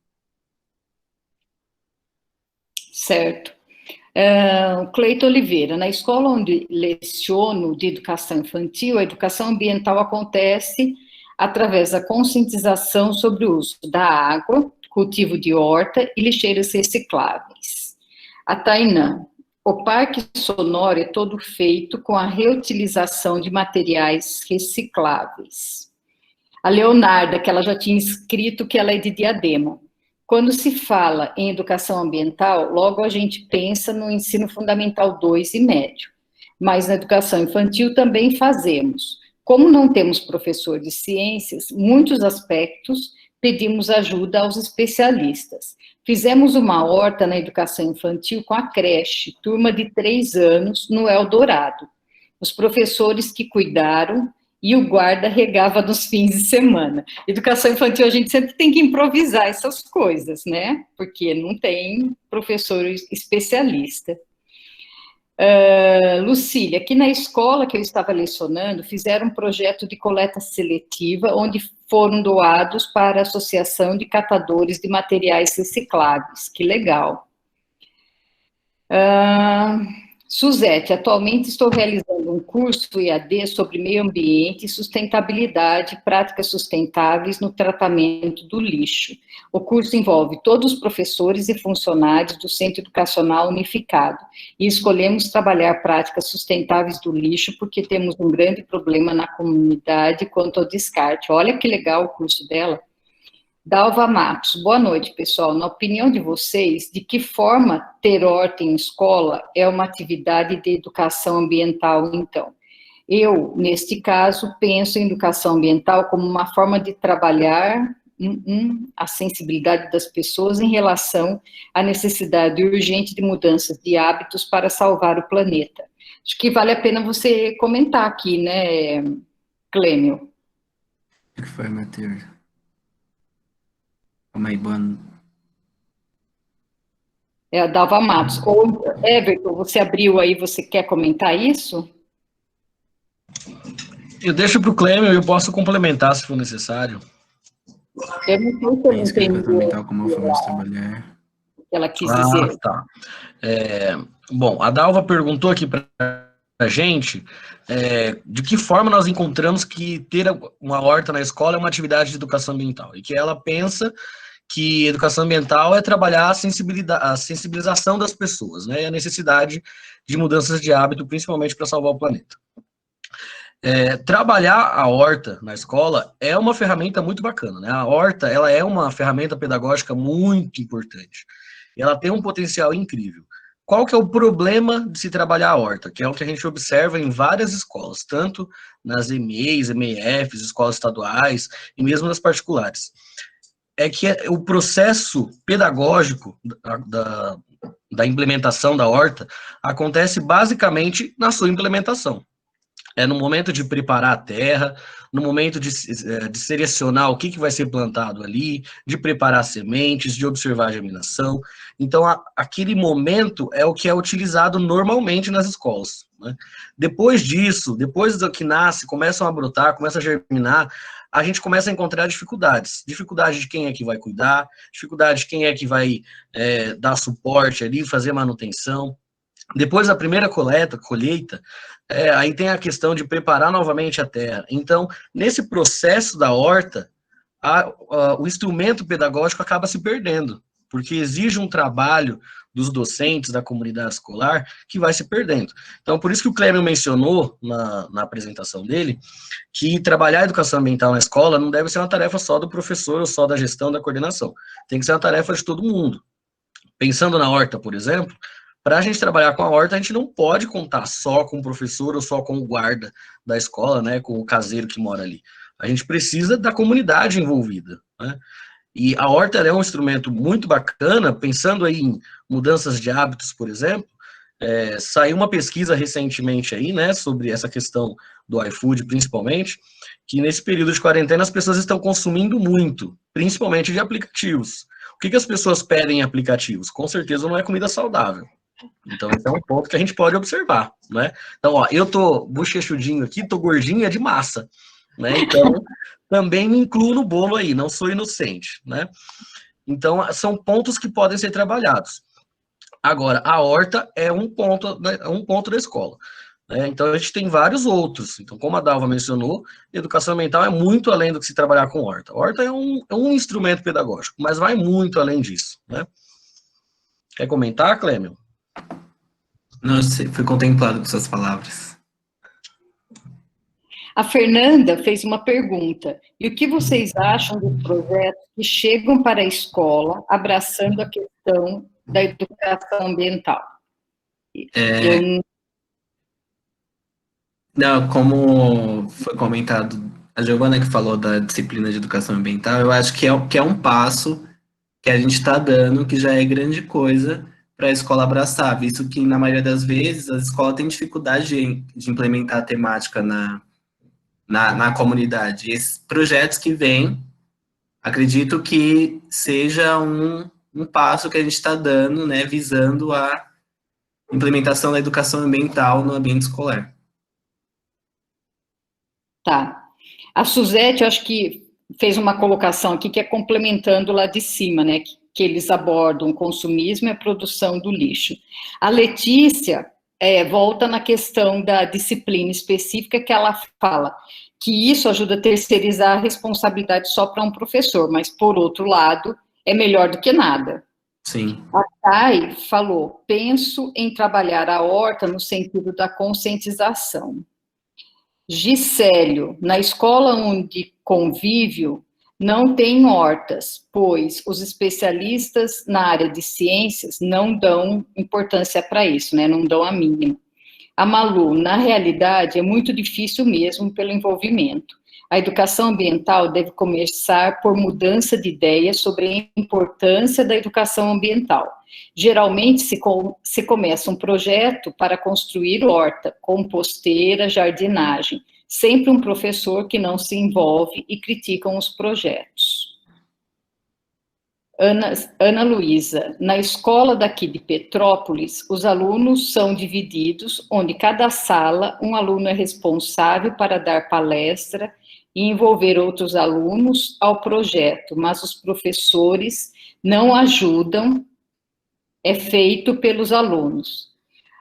Certo. Cleito Oliveira, na escola onde leciono de educação infantil, a educação ambiental acontece através da conscientização sobre o uso da água, cultivo de horta e lixeiras recicláveis. A Tainã, o parque sonoro é todo feito com a reutilização de materiais recicláveis. A Leonarda, que ela já tinha escrito que ela é de Diadema. Quando se fala em educação ambiental, logo a gente pensa no ensino fundamental 2 e médio. Mas na educação infantil também fazemos. Como não temos professor de ciências, muitos aspectos pedimos ajuda aos especialistas. Fizemos uma horta na educação infantil com a creche, turma de 3 anos, no Eldorado. Os professores que cuidaram e o guarda regava nos fins de semana. Educação infantil, a gente sempre tem que improvisar essas coisas, né? Porque não tem professor especialista. Lucília, aqui na escola que eu estava lecionando, fizeram um projeto de coleta seletiva, onde foram doados para a Associação de Catadores de Materiais Recicláveis. Que legal. Suzete, atualmente estou realizando um curso EAD sobre meio ambiente, sustentabilidade, práticas sustentáveis no tratamento do lixo. O curso envolve todos os professores e funcionários do Centro Educacional Unificado, e escolhemos trabalhar práticas sustentáveis do lixo porque temos um grande problema na comunidade quanto ao descarte. Olha que legal o curso dela. Dalva Matos, boa noite, pessoal. Na opinião de vocês, de que forma ter horta em escola é uma atividade de educação ambiental, então? Eu, neste caso, penso em educação ambiental como uma forma de trabalhar a sensibilidade das pessoas em relação à necessidade urgente de mudanças de hábitos para salvar o planeta. Acho que vale a pena você comentar aqui, né, Clêmio? O que foi, Matheus? Calma aí, Bono. É a Dalva Matos. Ou, Everton, você abriu aí, você quer comentar isso? Eu deixo para o Clêmio e eu posso complementar se for necessário. Eu não sei É se eu entendi como vamos trabalhar. o que ela quis dizer. Tá. Bom, a Dalva perguntou aqui para a gente de que forma nós encontramos que ter uma horta na escola é uma atividade de educação ambiental, e que ela pensa que educação ambiental é trabalhar a sensibilização das pessoas, né, e a necessidade de mudanças de hábito, principalmente para salvar o planeta. Trabalhar a horta na escola é uma ferramenta muito bacana, né? A horta, ela é uma ferramenta pedagógica muito importante, e ela tem um potencial incrível. Qual que é o problema de se trabalhar a horta? Que é o que a gente observa em várias escolas, tanto nas EMEIs, EMEIFs, escolas estaduais e mesmo nas particulares. É que o processo pedagógico da implementação da horta acontece basicamente na sua implementação. É no momento de preparar a terra, no momento de selecionar o que vai ser plantado ali, de preparar sementes, de observar a germinação. Então, aquele momento é o que é utilizado normalmente nas escolas, né? Depois disso, depois do que nasce, começam a brotar, começa a germinar, a gente começa a encontrar dificuldades. Dificuldade de quem é que vai cuidar, dificuldade de quem é que vai dar suporte ali, fazer manutenção. Depois da primeira colheita, aí tem a questão de preparar novamente a terra. Então, nesse processo da horta, o instrumento pedagógico acaba se perdendo, porque exige um trabalho dos docentes, da comunidade escolar, que vai se perdendo. Então, por isso que o Clêmio mencionou na apresentação dele, que trabalhar a educação ambiental na escola não deve ser uma tarefa só do professor ou só da gestão, da coordenação. Tem que ser uma tarefa de todo mundo. Pensando na horta, por exemplo, para a gente trabalhar com a horta, a gente não pode contar só com o professor ou só com o guarda da escola, né, com o caseiro que mora ali. A gente precisa da comunidade envolvida, né? E a horta é um instrumento muito bacana, pensando aí em mudanças de hábitos, por exemplo. Saiu uma pesquisa recentemente aí, né, sobre essa questão do iFood, principalmente, que nesse período de quarentena as pessoas estão consumindo muito, principalmente de aplicativos. O que as pessoas pedem em aplicativos? Com certeza não é comida saudável. Então, esse é um ponto que a gente pode observar, né? Então, ó, eu tô bochechudinho aqui, tô gordinho, é de massa, né? Então, também me incluo no bolo aí, não sou inocente, né? Então, são pontos que podem ser trabalhados. Agora, a horta é um ponto da escola. né? Então, a gente tem vários outros. Então, como a Dalva mencionou, educação ambiental é muito além do que se trabalhar com horta. Horta é um instrumento pedagógico, mas vai muito além disso, né? Quer comentar, Clêmio? Não sei, fui contemplado com suas palavras. A Fernanda fez uma pergunta. E o que vocês acham dos projetos que chegam para a escola abraçando a questão da educação ambiental? Não, como foi comentado, a Giovana que falou da disciplina de educação ambiental, eu acho que é um passo que a gente está dando, que já é grande coisa para a escola abraçar, visto que, na maioria das vezes, a escola tem dificuldade de implementar a temática na comunidade. E esses projetos que vêm, acredito que seja um passo que a gente está dando, né, visando a implementação da educação ambiental no ambiente escolar. Tá. A Suzete, eu acho que fez uma colocação aqui que é complementando lá de cima, né? Que eles abordam o consumismo e a produção do lixo. A Letícia volta na questão da disciplina específica que ela fala que isso ajuda a terceirizar a responsabilidade só para um professor, mas, por outro lado, é melhor do que nada. Sim. A Thay falou, penso em trabalhar a horta no sentido da conscientização. Gisélio, na escola onde convívio, não tem hortas, pois os especialistas na área de ciências não dão importância para isso, né? Não dão a mínima. A Malu, na realidade, é muito difícil mesmo pelo envolvimento. A educação ambiental deve começar por mudança de ideia sobre a importância da educação ambiental. Geralmente se começa um projeto para construir horta, composteira, jardinagem. Sempre um professor que não se envolve e criticam os projetos. Ana Luísa, na escola daqui de Petrópolis, os alunos são divididos, onde cada sala, um aluno é responsável para dar palestra e envolver outros alunos ao projeto, mas os professores não ajudam, é feito pelos alunos.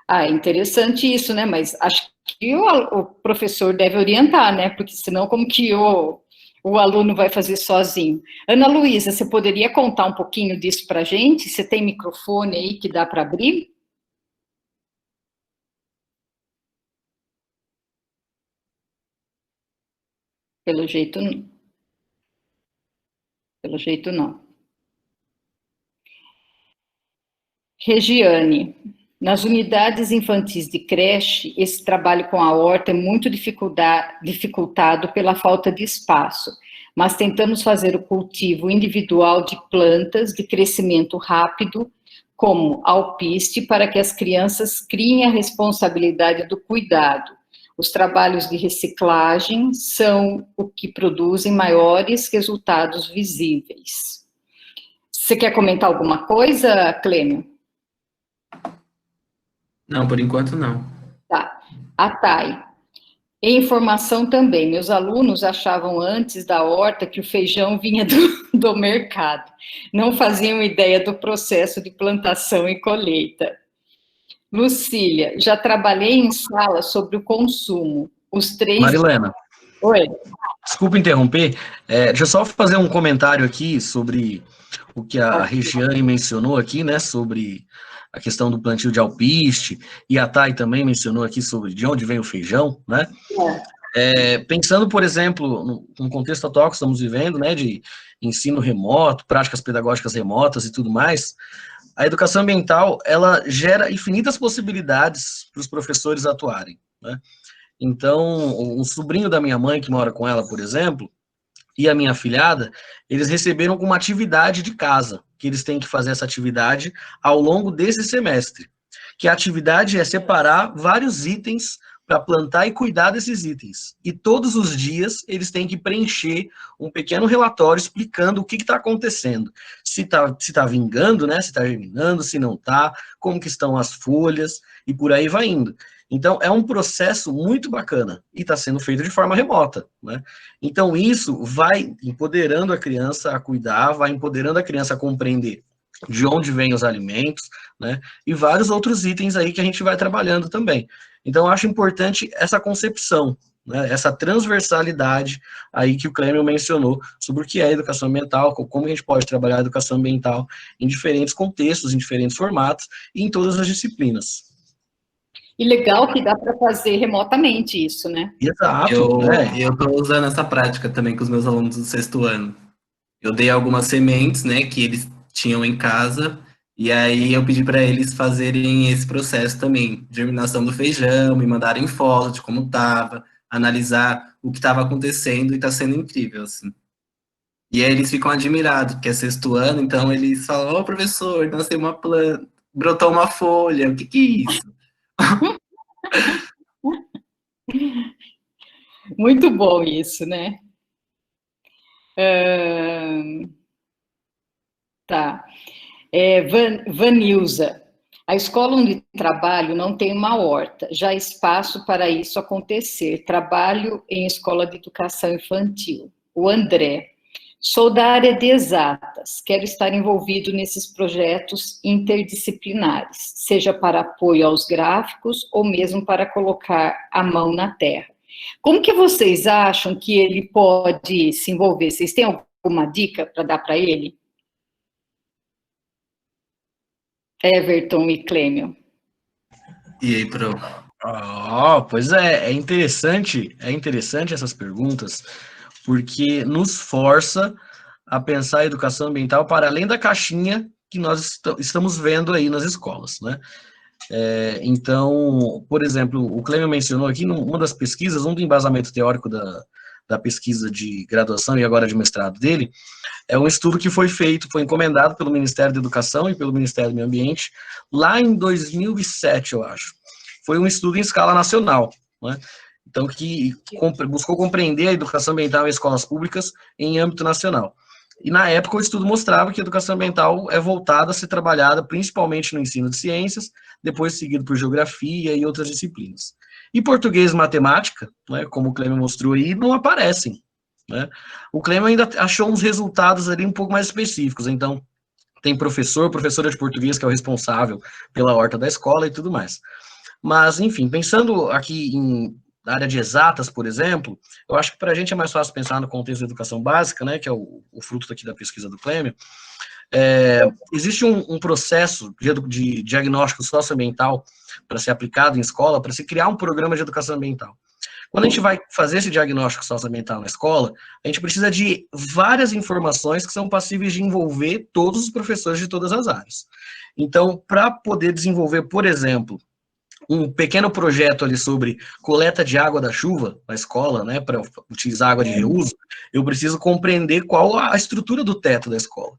Ah, é interessante isso, né? Mas acho que o professor deve orientar, né? Porque senão como que o aluno vai fazer sozinho? Ana Luísa, você poderia contar um pouquinho disso para a gente? Você tem microfone aí que dá para abrir? Pelo jeito não. Regiane, nas unidades infantis de creche, esse trabalho com a horta é muito dificultado pela falta de espaço, mas tentamos fazer o cultivo individual de plantas de crescimento rápido, como alpiste, para que as crianças criem a responsabilidade do cuidado. Os trabalhos de reciclagem são o que produzem maiores resultados visíveis. Você quer comentar alguma coisa, Clêmio? Não, por enquanto não. Tá. A Thay. E informação também. Meus alunos achavam antes da horta que o feijão vinha do mercado. Não faziam ideia do processo de plantação e colheita. Lucília, já trabalhei em sala sobre o consumo. Os três... Marilena. Oi. Desculpa interromper. Deixa eu só fazer um comentário aqui sobre o que a Regiane mencionou aqui, né? Sobre a questão do plantio de alpiste, e a Thay também mencionou aqui sobre de onde vem o feijão, né? Pensando, por exemplo, no contexto atual que estamos vivendo, né, de ensino remoto, práticas pedagógicas remotas e tudo mais, a educação ambiental, ela gera infinitas possibilidades para os professores atuarem, né? Então, um sobrinho da minha mãe, que mora com ela, por exemplo, e a minha afilhada, eles receberam uma atividade de casa, que eles têm que fazer essa atividade ao longo desse semestre. Que a atividade é separar vários itens para plantar e cuidar desses itens. E todos os dias eles têm que preencher um pequeno relatório explicando o que está acontecendo. Se tá vingando, né? Se está germinando, se não está, como que estão as folhas, e por aí vai indo. Então, é um processo muito bacana e está sendo feito de forma remota, né? Então, isso vai empoderando a criança a cuidar, vai empoderando a criança a compreender de onde vêm os alimentos, né? E vários outros itens aí que a gente vai trabalhando também. Então, eu acho importante essa concepção, né, essa transversalidade aí que o Clêmio mencionou sobre o que é educação ambiental, como a gente pode trabalhar a educação ambiental em diferentes contextos, em diferentes formatos e em todas as disciplinas. E legal que dá para fazer remotamente isso, né? Exato, né? Eu estou usando essa prática também com os meus alunos do 6º ano. Eu dei algumas sementes, né, que eles tinham em casa, e aí eu pedi para eles fazerem esse processo também, germinação do feijão, me mandarem foto de como estava, analisar o que estava acontecendo, e está sendo incrível, assim. E aí eles ficam admirados, porque é 6º ano, então eles falam, ô professor, nasceu uma planta, brotou uma folha, o que que é isso? Muito bom isso, né? Tá. Vanilza, a escola onde trabalho não tem uma horta, já há espaço para isso acontecer. Trabalho em escola de educação infantil. O André, sou da área de exatas, quero estar envolvido nesses projetos interdisciplinares, seja para apoio aos gráficos ou mesmo para colocar a mão na terra. Como que vocês acham que ele pode se envolver? Vocês têm alguma dica para dar para ele? Everton e Clêmio. E aí, pro? Pois é interessante essas perguntas, porque nos força a pensar a educação ambiental para além da caixinha que nós estamos vendo aí nas escolas, né? Então, por exemplo, o Clêmio mencionou aqui, numa das pesquisas, do embasamento teórico da pesquisa de graduação e agora de mestrado dele, é um estudo que foi feito, foi encomendado pelo Ministério da Educação e pelo Ministério do Meio Ambiente, lá em 2007, eu acho. Foi um estudo em escala nacional, né? Então, que buscou compreender a educação ambiental em escolas públicas em âmbito nacional. E, na época, o estudo mostrava que a educação ambiental é voltada a ser trabalhada principalmente no ensino de ciências, depois seguido por geografia e outras disciplinas. E português e matemática, né, como o Clêmio mostrou aí, não aparecem, né? O Clêmio ainda achou uns resultados ali um pouco mais específicos, então tem professora de português que é o responsável pela horta da escola e tudo mais. Mas, enfim, pensando aqui na área de exatas, por exemplo, eu acho que para a gente é mais fácil pensar no contexto da educação básica, né, que é o fruto aqui da pesquisa do Clêmio. Existe um processo de diagnóstico socioambiental para ser aplicado em escola, para se criar um programa de educação ambiental. Quando a gente vai fazer esse diagnóstico socioambiental na escola, a gente precisa de várias informações que são passíveis de envolver todos os professores de todas as áreas. Então, para poder desenvolver, por exemplo, um pequeno projeto ali sobre coleta de água da chuva na escola, né, para utilizar água de reuso, eu preciso compreender qual a estrutura do teto da escola.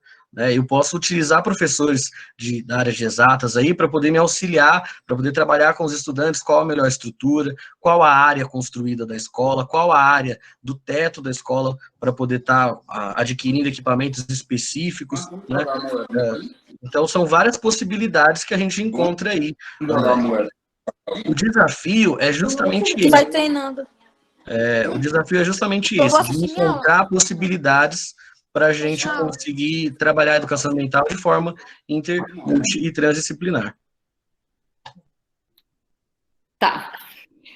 Eu posso utilizar professores da área de exatas aí para poder me auxiliar, para poder trabalhar com os estudantes qual a melhor estrutura, qual a área construída da escola, qual a área do teto da escola para poder estar adquirindo equipamentos específicos, né? Então, são várias possibilidades que a gente encontra aí. O desafio é justamente esse. Vai treinando. O desafio é justamente esse, de encontrar possibilidades para a gente conseguir trabalhar a educação ambiental de forma inter, multi e transdisciplinar. Tá.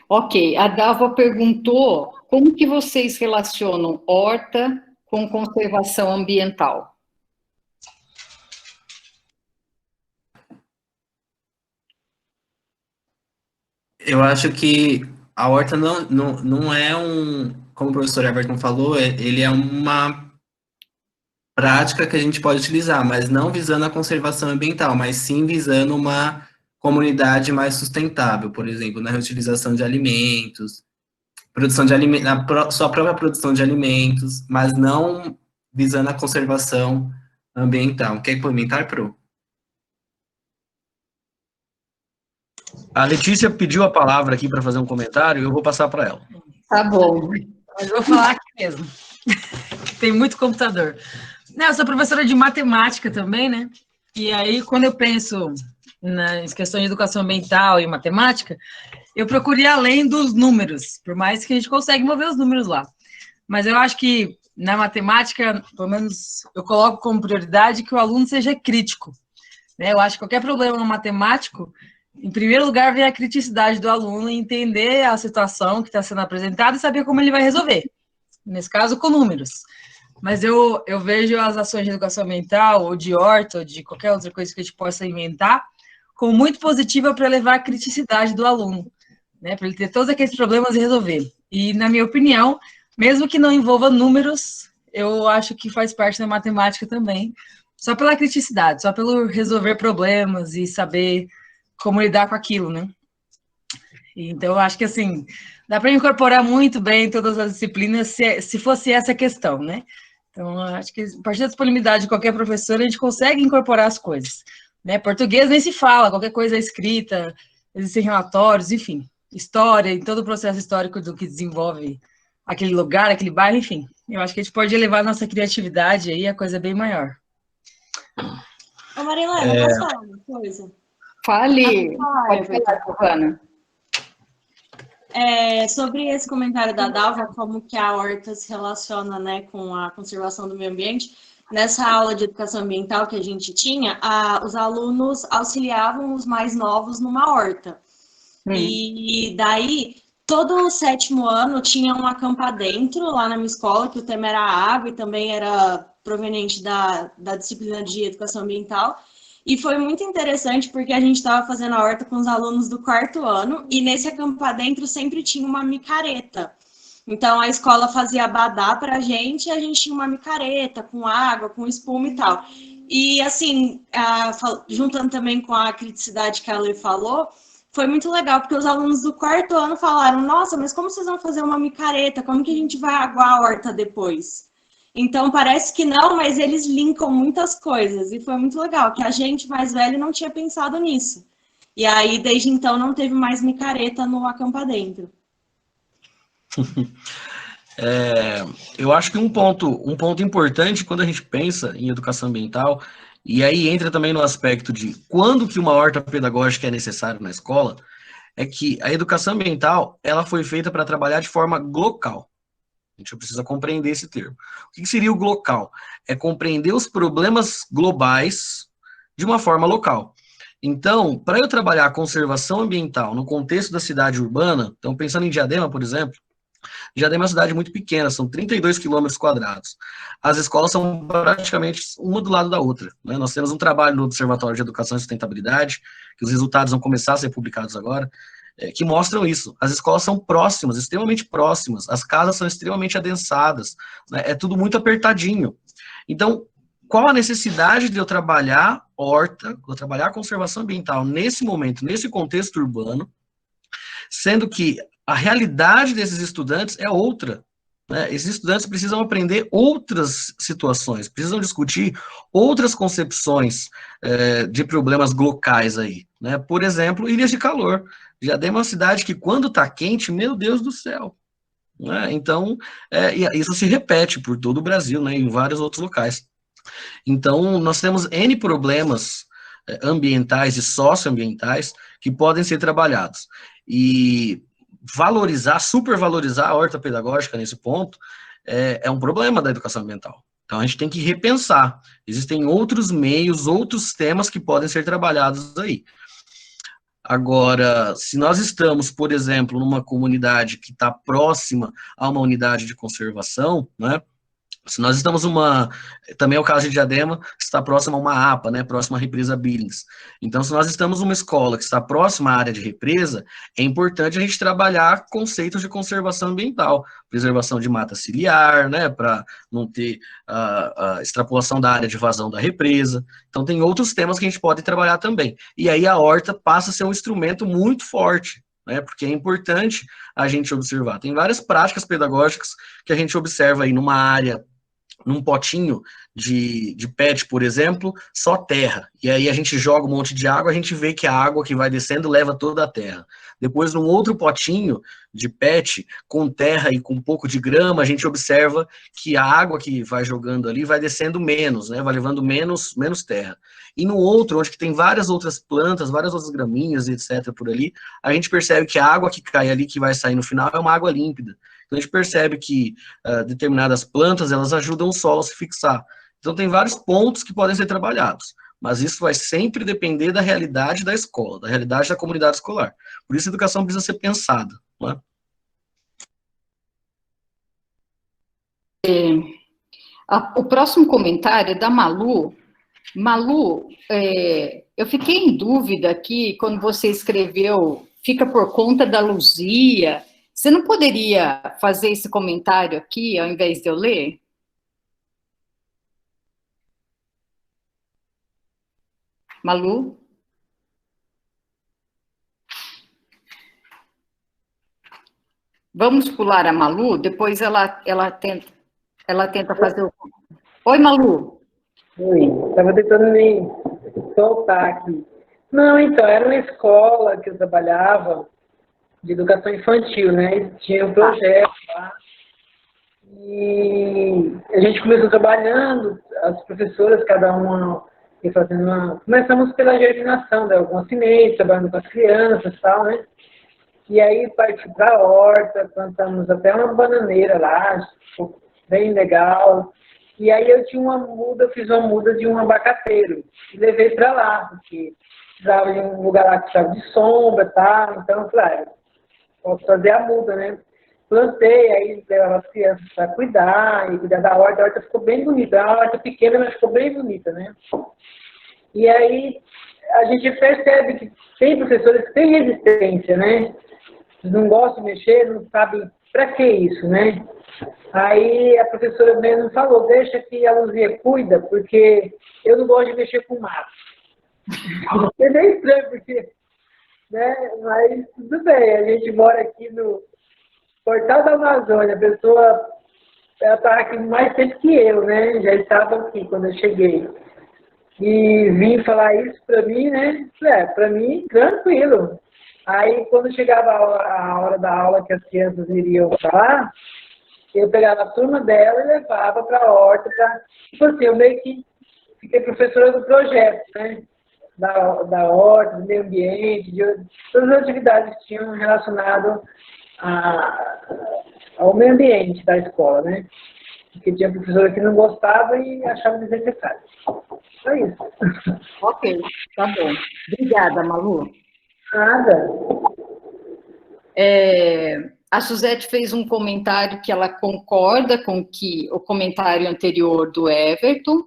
Ok. A Dalva perguntou como que vocês relacionam horta com conservação ambiental? Eu acho que a horta não é como o professor Everton falou, ele é uma prática que a gente pode utilizar, mas não visando a conservação ambiental, mas sim visando uma comunidade mais sustentável, por exemplo, na reutilização de alimentos, produção de alimentos, na sua própria produção de alimentos, mas não visando a conservação ambiental. Quer complementar, Pro? A Letícia pediu a palavra aqui para fazer um comentário e eu vou passar para ela. Tá bom. Mas eu vou falar aqui mesmo. Tem muito computador. Eu sou professora de matemática também, né? E aí, quando eu penso nas questões de educação ambiental e matemática, eu procuro ir além dos números, por mais que a gente consiga mover os números lá. Mas eu acho que na matemática, pelo menos eu coloco como prioridade que o aluno seja crítico, né? Eu acho que qualquer problema no matemático, em primeiro lugar, vem a criticidade do aluno em entender a situação que está sendo apresentada e saber como ele vai resolver. Nesse caso, com números. Mas eu vejo as ações de educação ambiental, ou de horta, ou de qualquer outra coisa que a gente possa inventar, como muito positiva para levar a criticidade do aluno, né? Para ele ter todos aqueles problemas e resolver. E, na minha opinião, mesmo que não envolva números, eu acho que faz parte da matemática também, só pela criticidade, só pelo resolver problemas e saber como lidar com aquilo, né? Então, eu acho que, assim, dá para incorporar muito bem todas as disciplinas se fosse essa a questão, né? Então, acho que a partir da disponibilidade de qualquer professor, a gente consegue incorporar as coisas, né? Português nem se fala, qualquer coisa é escrita, existem relatórios, enfim, história e todo o processo histórico do que desenvolve aquele lugar, aquele bairro, enfim. Eu acho que a gente pode elevar a nossa criatividade aí, a coisa é bem maior. Ô, Marilena, posso falar uma coisa? Fale, pode falar, Giovana. Sobre esse comentário da Dalva, como que a horta se relaciona, né, com a conservação do meio ambiente, nessa aula de educação ambiental que a gente tinha, os alunos auxiliavam os mais novos numa horta. E daí, todo o 7º ano tinha um acampa dentro, lá na minha escola, que o tema era água e também era proveniente da disciplina de educação ambiental. E foi muito interessante porque a gente estava fazendo a horta com os alunos do 4º ano e nesse acampa dentro sempre tinha uma micareta. Então, a escola fazia abadá para a gente e a gente tinha uma micareta com água, com espuma e tal. E, assim, juntando também com a criticidade que a Lê falou, foi muito legal, porque os alunos do 4º ano falaram, nossa, mas como vocês vão fazer uma micareta? Como que a gente vai aguar a horta depois? Então, parece que não, mas eles linkam muitas coisas. E foi muito legal, que a gente mais velho não tinha pensado nisso. E aí, desde então, não teve mais micareta no acampa dentro. Eu acho que um ponto importante quando a gente pensa em educação ambiental, e aí entra também no aspecto de quando que uma horta pedagógica é necessária na escola, é que a educação ambiental ela foi feita para trabalhar de forma local. A gente precisa compreender esse termo. O que seria o local? É compreender os problemas globais de uma forma local. Então, para eu trabalhar a conservação ambiental no contexto da cidade urbana, então pensando em Diadema, por exemplo, Diadema é uma cidade muito pequena, são 32 quilômetros quadrados. As escolas são praticamente uma do lado da outra, né? Nós temos um trabalho no Observatório de Educação e Sustentabilidade, que os resultados vão começar a ser publicados agora, que mostram isso. As escolas são próximas, extremamente próximas, as casas são extremamente adensadas, né? É tudo muito apertadinho. Então, qual a necessidade de eu trabalhar horta, de eu trabalhar conservação ambiental nesse momento, nesse contexto urbano, sendo que a realidade desses estudantes é outra, né? Esses estudantes precisam aprender outras situações, precisam discutir outras concepções de problemas locais aí, né? Por exemplo, ilhas de calor. Diadema é uma cidade que, quando está quente, meu Deus do céu, né? Então, isso se repete por todo o Brasil, né? Em vários outros locais. Então, nós temos N problemas ambientais e socioambientais que podem ser trabalhados. E valorizar, supervalorizar a horta pedagógica nesse ponto é um problema da educação ambiental. Então, a gente tem que repensar. Existem outros meios, outros temas que podem ser trabalhados aí. Agora, se nós estamos, por exemplo, numa comunidade que está próxima a uma unidade de conservação, né? Se nós estamos também é o caso de Diadema, que está próximo a uma APA, né, próxima à represa Billings. Então, se nós estamos numa escola que está próxima à área de represa, é importante a gente trabalhar conceitos de conservação ambiental, preservação de mata ciliar, né, para não ter a extrapolação da área de vazão da represa. Então, tem outros temas que a gente pode trabalhar também. E aí a horta passa a ser um instrumento muito forte, né, porque é importante a gente observar. Tem várias práticas pedagógicas que a gente observa aí numa área, num potinho de PET, por exemplo, só terra. E aí a gente joga um monte de água, a gente vê que a água que vai descendo leva toda a terra. Depois, num outro potinho de PET, com terra e com um pouco de grama, a gente observa que a água que vai jogando ali vai descendo menos, né? Vai levando menos terra. E no outro, onde tem várias outras plantas, várias outras graminhas, etc., por ali, a gente percebe que a água que cai ali, que vai sair no final, é uma água límpida. Então, a gente percebe que determinadas plantas, elas ajudam o solo a se fixar. Então, tem vários pontos que podem ser trabalhados. mas isso vai sempre depender da realidade da escola, da realidade da comunidade escolar. Por isso a educação precisa ser pensada, não é? O próximo comentário é da Malu. Malu, eu fiquei em dúvida aqui, quando você escreveu, fica por conta da Luzia. Você não poderia fazer esse comentário aqui, ao invés de eu ler? Malu? Vamos pular a Malu, depois ela tenta fazer o... Oi, Malu. Oi, estava tentando me soltar aqui. Não, então, era uma escola que eu trabalhava de educação infantil, né? Tinha um projeto lá. E a gente começou trabalhando, as professoras, cada uma ia fazendo uma... Começamos pela germinação de algumas sementes, trabalhando com as crianças e tal, né? E aí parti para a horta, plantamos até uma bananeira lá, ficou bem legal. E aí eu tinha uma muda, eu fiz uma muda de um abacateiro e levei para lá, porque precisava de um lugar lá que precisava de sombra e tal. Então eu falei, posso fazer a muda, né? Plantei, aí levava as crianças para cuidar e cuidar da horta. A horta ficou bem bonita, é uma horta pequena, mas ficou bem bonita, né? E aí a gente percebe que tem professores que têm resistência, né? Não gostam de mexer, não sabem para que isso, né? Aí a professora mesmo falou, deixa que a Luzia cuida, porque eu não gosto de mexer com mato. É bem estranho, porque, né? Mas tudo bem, a gente mora aqui no Portal da Amazônia, a pessoa, ela estava aqui mais tempo que eu, né? Já estava aqui quando eu cheguei. E vim falar isso para mim, né? Para mim, tranquilo. Aí, quando chegava a hora da aula que as crianças iriam falar, eu pegava a turma dela e levava para a horta. Tipo assim, eu meio que fiquei professora do projeto, né? Da horta, do meio ambiente, de todas as atividades que tinham relacionado ao meio ambiente da escola, né? Porque tinha professora que não gostava e achava desnecessário. Só isso. Ok, tá bom. Obrigada, Malu. Nada. A Suzete fez um comentário que ela concorda com o comentário anterior do Everton.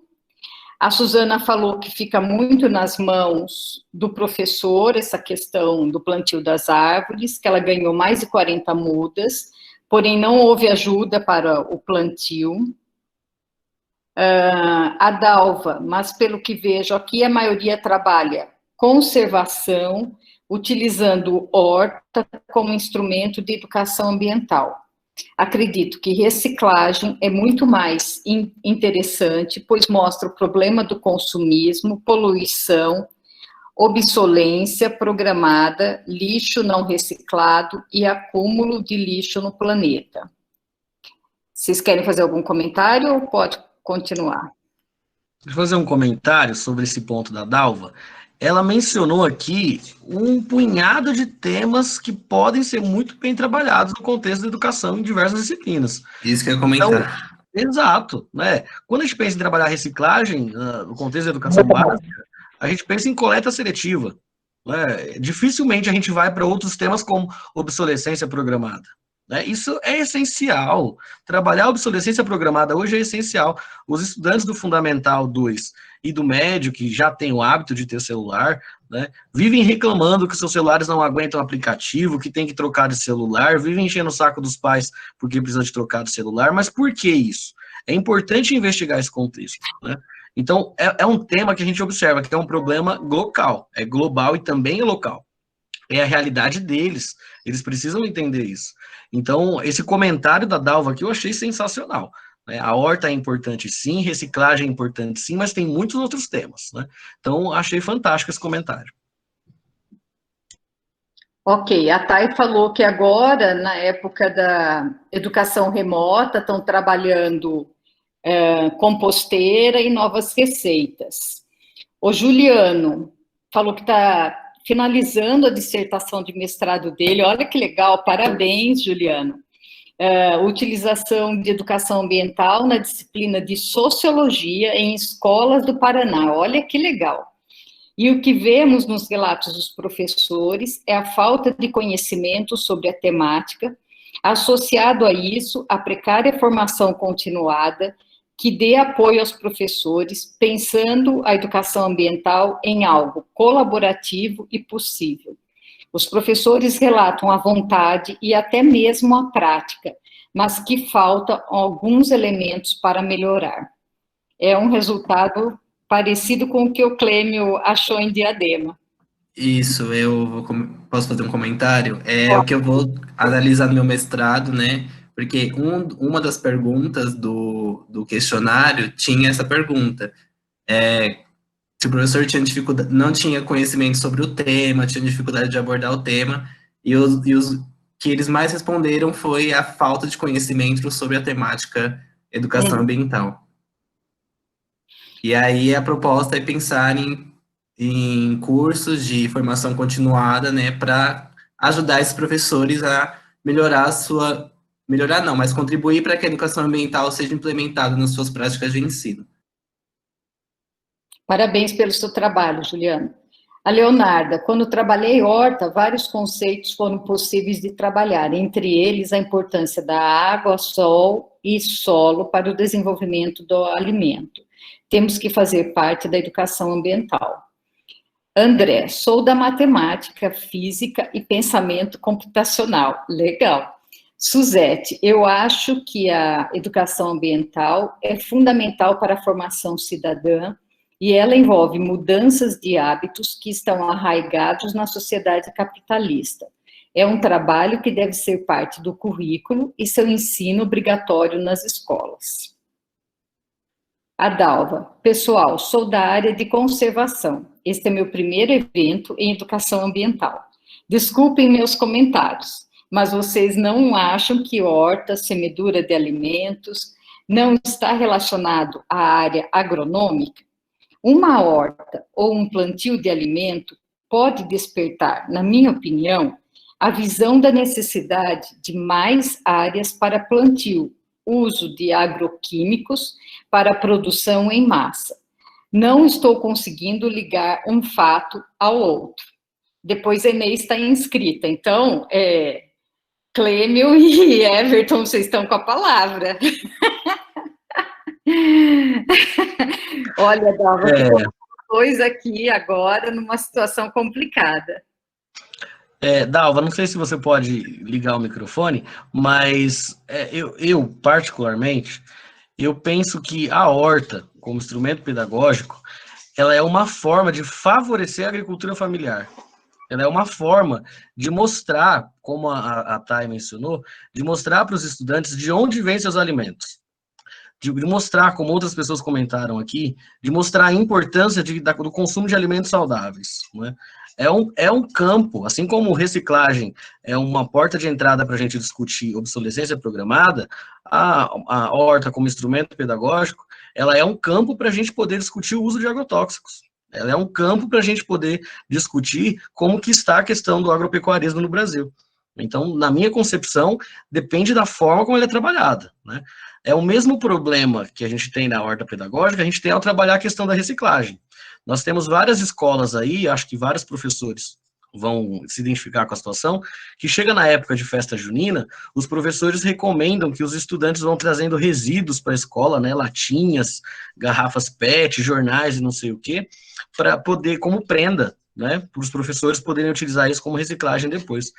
A Suzana falou que fica muito nas mãos do professor essa questão do plantio das árvores, que ela ganhou mais de 40 mudas, porém não houve ajuda para o plantio. A Dalva, mas pelo que vejo aqui, a maioria trabalha conservação, utilizando horta como instrumento de educação ambiental. Acredito que reciclagem é muito mais interessante, pois mostra o problema do consumismo, poluição, obsolência programada, lixo não reciclado e acúmulo de lixo no planeta. Vocês querem fazer algum comentário ou pode continuar? Deixa eu fazer um comentário sobre esse ponto da Dalva. Ela mencionou aqui um punhado de temas que podem ser muito bem trabalhados no contexto da educação em diversas disciplinas. Isso que eu ia comentar. Então, exato, né? Quando a gente pensa em trabalhar reciclagem no contexto da educação básica, a gente pensa em coleta seletiva, né? Dificilmente a gente vai para outros temas como obsolescência programada. Isso é essencial. Trabalhar a obsolescência programada hoje é essencial. Os estudantes do Fundamental 2 e do médio, que já têm o hábito de ter celular, né, vivem reclamando que seus celulares não aguentam o aplicativo, que tem que trocar de celular, vivem enchendo o saco dos pais porque precisa de trocar de celular. Mas por que isso? É importante investigar esse contexto, né? Então, é um tema que a gente observa que é um problema local, é global e também é local. É a realidade deles, eles precisam entender isso. Então, esse comentário da Dalva aqui eu achei sensacional. A horta é importante sim, reciclagem é importante sim, mas tem muitos outros temas, né? Então, achei fantástico esse comentário. Ok, a Thay falou que agora, na época da educação remota, estão trabalhando composteira e novas receitas. O Juliano falou que está finalizando a dissertação de mestrado dele. Olha que legal, parabéns, Juliano. utilização de educação ambiental na disciplina de sociologia em escolas do Paraná. Olha que legal. E o que vemos nos relatos dos professores é a falta de conhecimento sobre a temática, associado a isso, a precária formação continuada, que dê apoio aos professores, pensando a educação ambiental em algo colaborativo e possível. Os professores relatam a vontade e até mesmo a prática, mas que faltam alguns elementos para melhorar. É um resultado parecido com o que o Clêmio achou em Diadema. Isso, posso fazer um comentário? É o que eu vou analisar no meu mestrado, né? Porque uma das perguntas do questionário tinha essa pergunta. Se o professor tinha não tinha conhecimento sobre o tema, tinha dificuldade de abordar o tema, e os que eles mais responderam foi a falta de conhecimento sobre a temática educação ambiental. E aí a proposta é pensar em cursos de formação continuada, né, para ajudar esses professores a mas contribuir para que a educação ambiental seja implementada nas suas práticas de ensino. Parabéns pelo seu trabalho, Juliana. A Leonarda, quando trabalhei horta, vários conceitos foram possíveis de trabalhar, entre eles a importância da água, sol e solo para o desenvolvimento do alimento. Temos que fazer parte da educação ambiental. André, sou da matemática, física e pensamento computacional. Legal. Suzete, eu acho que a educação ambiental é fundamental para a formação cidadã e ela envolve mudanças de hábitos que estão arraigados na sociedade capitalista. É um trabalho que deve ser parte do currículo e seu ensino obrigatório nas escolas. Adalva, pessoal, sou da área de conservação. Este é meu primeiro evento em educação ambiental. Desculpem meus comentários, mas vocês não acham que horta, semedura de alimentos, não está relacionado à área agronômica? Uma horta ou um plantio de alimento pode despertar, na minha opinião, a visão da necessidade de mais áreas para plantio, uso de agroquímicos para produção em massa. Não estou conseguindo ligar um fato ao outro. Depois a Inês está inscrita, então, Clêmio e Everton, vocês estão com a palavra. Olha, Dalva, dois aqui agora numa situação complicada. Dalva, não sei se você pode ligar o microfone, mas eu particularmente, eu penso que a horta, como instrumento pedagógico, ela é uma forma de favorecer a agricultura familiar. Ela é uma forma de mostrar, como a Thay mencionou, de mostrar para os estudantes de onde vêm seus alimentos. De mostrar, como outras pessoas comentaram aqui, de mostrar a importância do consumo de alimentos saudáveis, né? É um campo, assim como reciclagem é uma porta de entrada para a gente discutir obsolescência programada, a horta como instrumento pedagógico, ela é um campo para a gente poder discutir o uso de agrotóxicos. Ela é um campo para a gente poder discutir como que está a questão do agropecuarismo no Brasil. Então, na minha concepção, depende da forma como ele é trabalhada, né? É o mesmo problema que a gente tem na horta pedagógica, a gente tem ao trabalhar a questão da reciclagem. Nós temos várias escolas aí, acho que vários professores vão se identificar com a situação, que chega na época de festa junina, os professores recomendam que os estudantes vão trazendo resíduos para a escola, né, latinhas, garrafas PET, jornais e não sei o quê, para poder, como prenda, né, para os professores poderem utilizar isso como reciclagem depois.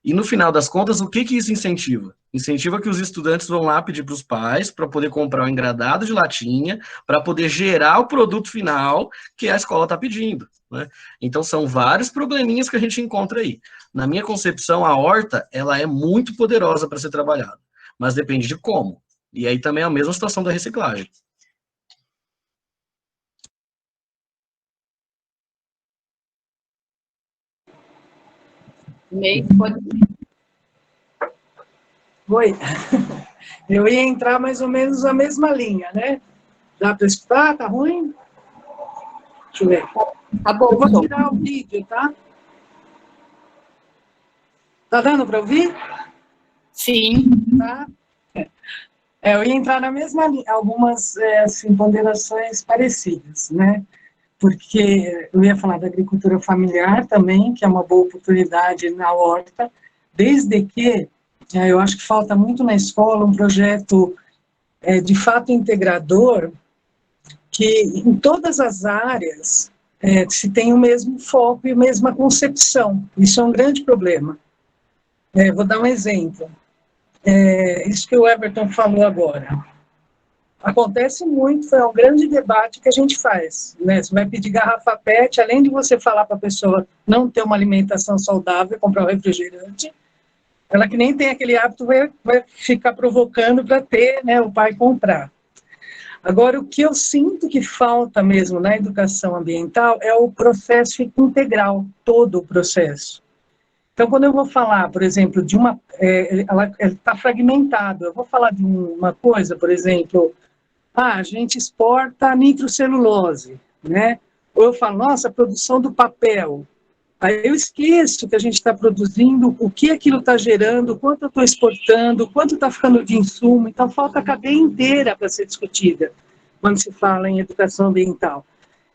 E no final das contas, o que isso incentiva? Incentiva que os estudantes vão lá pedir para os pais para poder comprar um engradado de latinha, para poder gerar o produto final que a escola está pedindo, né? Então, são vários probleminhas que a gente encontra aí. Na minha concepção, a horta, ela é muito poderosa para ser trabalhada, mas depende de como. E aí também é a mesma situação da reciclagem. Inês, pode... Oi. Eu ia entrar mais ou menos na mesma linha, né? Dá para escutar? Tá ruim? Deixa eu ver. Tá bom, eu vou tirar o vídeo, tá? Tá dando para ouvir? Sim. Tá? Eu ia entrar na mesma linha, algumas assim, ponderações parecidas, né? Porque eu ia falar da agricultura familiar também, que é uma boa oportunidade na horta, desde que eu acho que falta muito na escola um projeto de fato integrador, que em todas as áreas se tem o mesmo foco e a mesma concepção. Isso é um grande problema. Vou dar um exemplo. Isso que o Everton falou agora. Acontece muito, foi um grande debate que a gente faz, né? Você vai pedir garrafa PET, além de você falar para a pessoa não ter uma alimentação saudável, comprar um refrigerante, ela que nem tem aquele hábito vai ficar provocando para ter, né, o pai comprar. Agora, o que eu sinto que falta mesmo na educação ambiental é o processo integral, todo o processo. Então, quando eu vou falar, por exemplo, de uma... ela está fragmentado. Eu vou falar de uma coisa, por exemplo, a gente exporta nitrocelulose, né? Ou eu falo, nossa, a produção do papel. Aí eu esqueço que a gente está produzindo, o que aquilo está gerando, quanto eu estou exportando, quanto está ficando de insumo. Então, falta a cadeia inteira para ser discutida quando se fala em educação ambiental.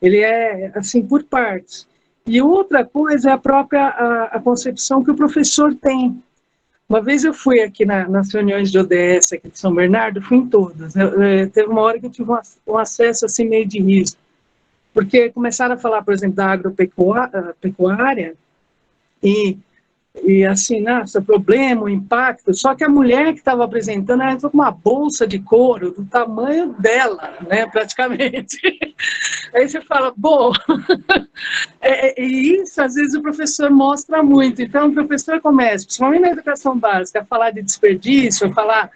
Ele é, assim, por partes. E outra coisa é a própria a concepção que o professor tem. Uma vez eu fui aqui nas reuniões de ODS aqui de São Bernardo, fui em todas. Teve uma hora que eu tive um acesso assim meio de risco, porque começaram a falar, por exemplo, da agropecuária e assim, nossa, problema, o impacto, só que a mulher que estava apresentando, ela entrou com uma bolsa de couro do tamanho dela, né, praticamente. Aí você fala, bom, e isso às vezes o professor mostra muito, então o professor começa, principalmente na educação básica, a falar de desperdício, a falar,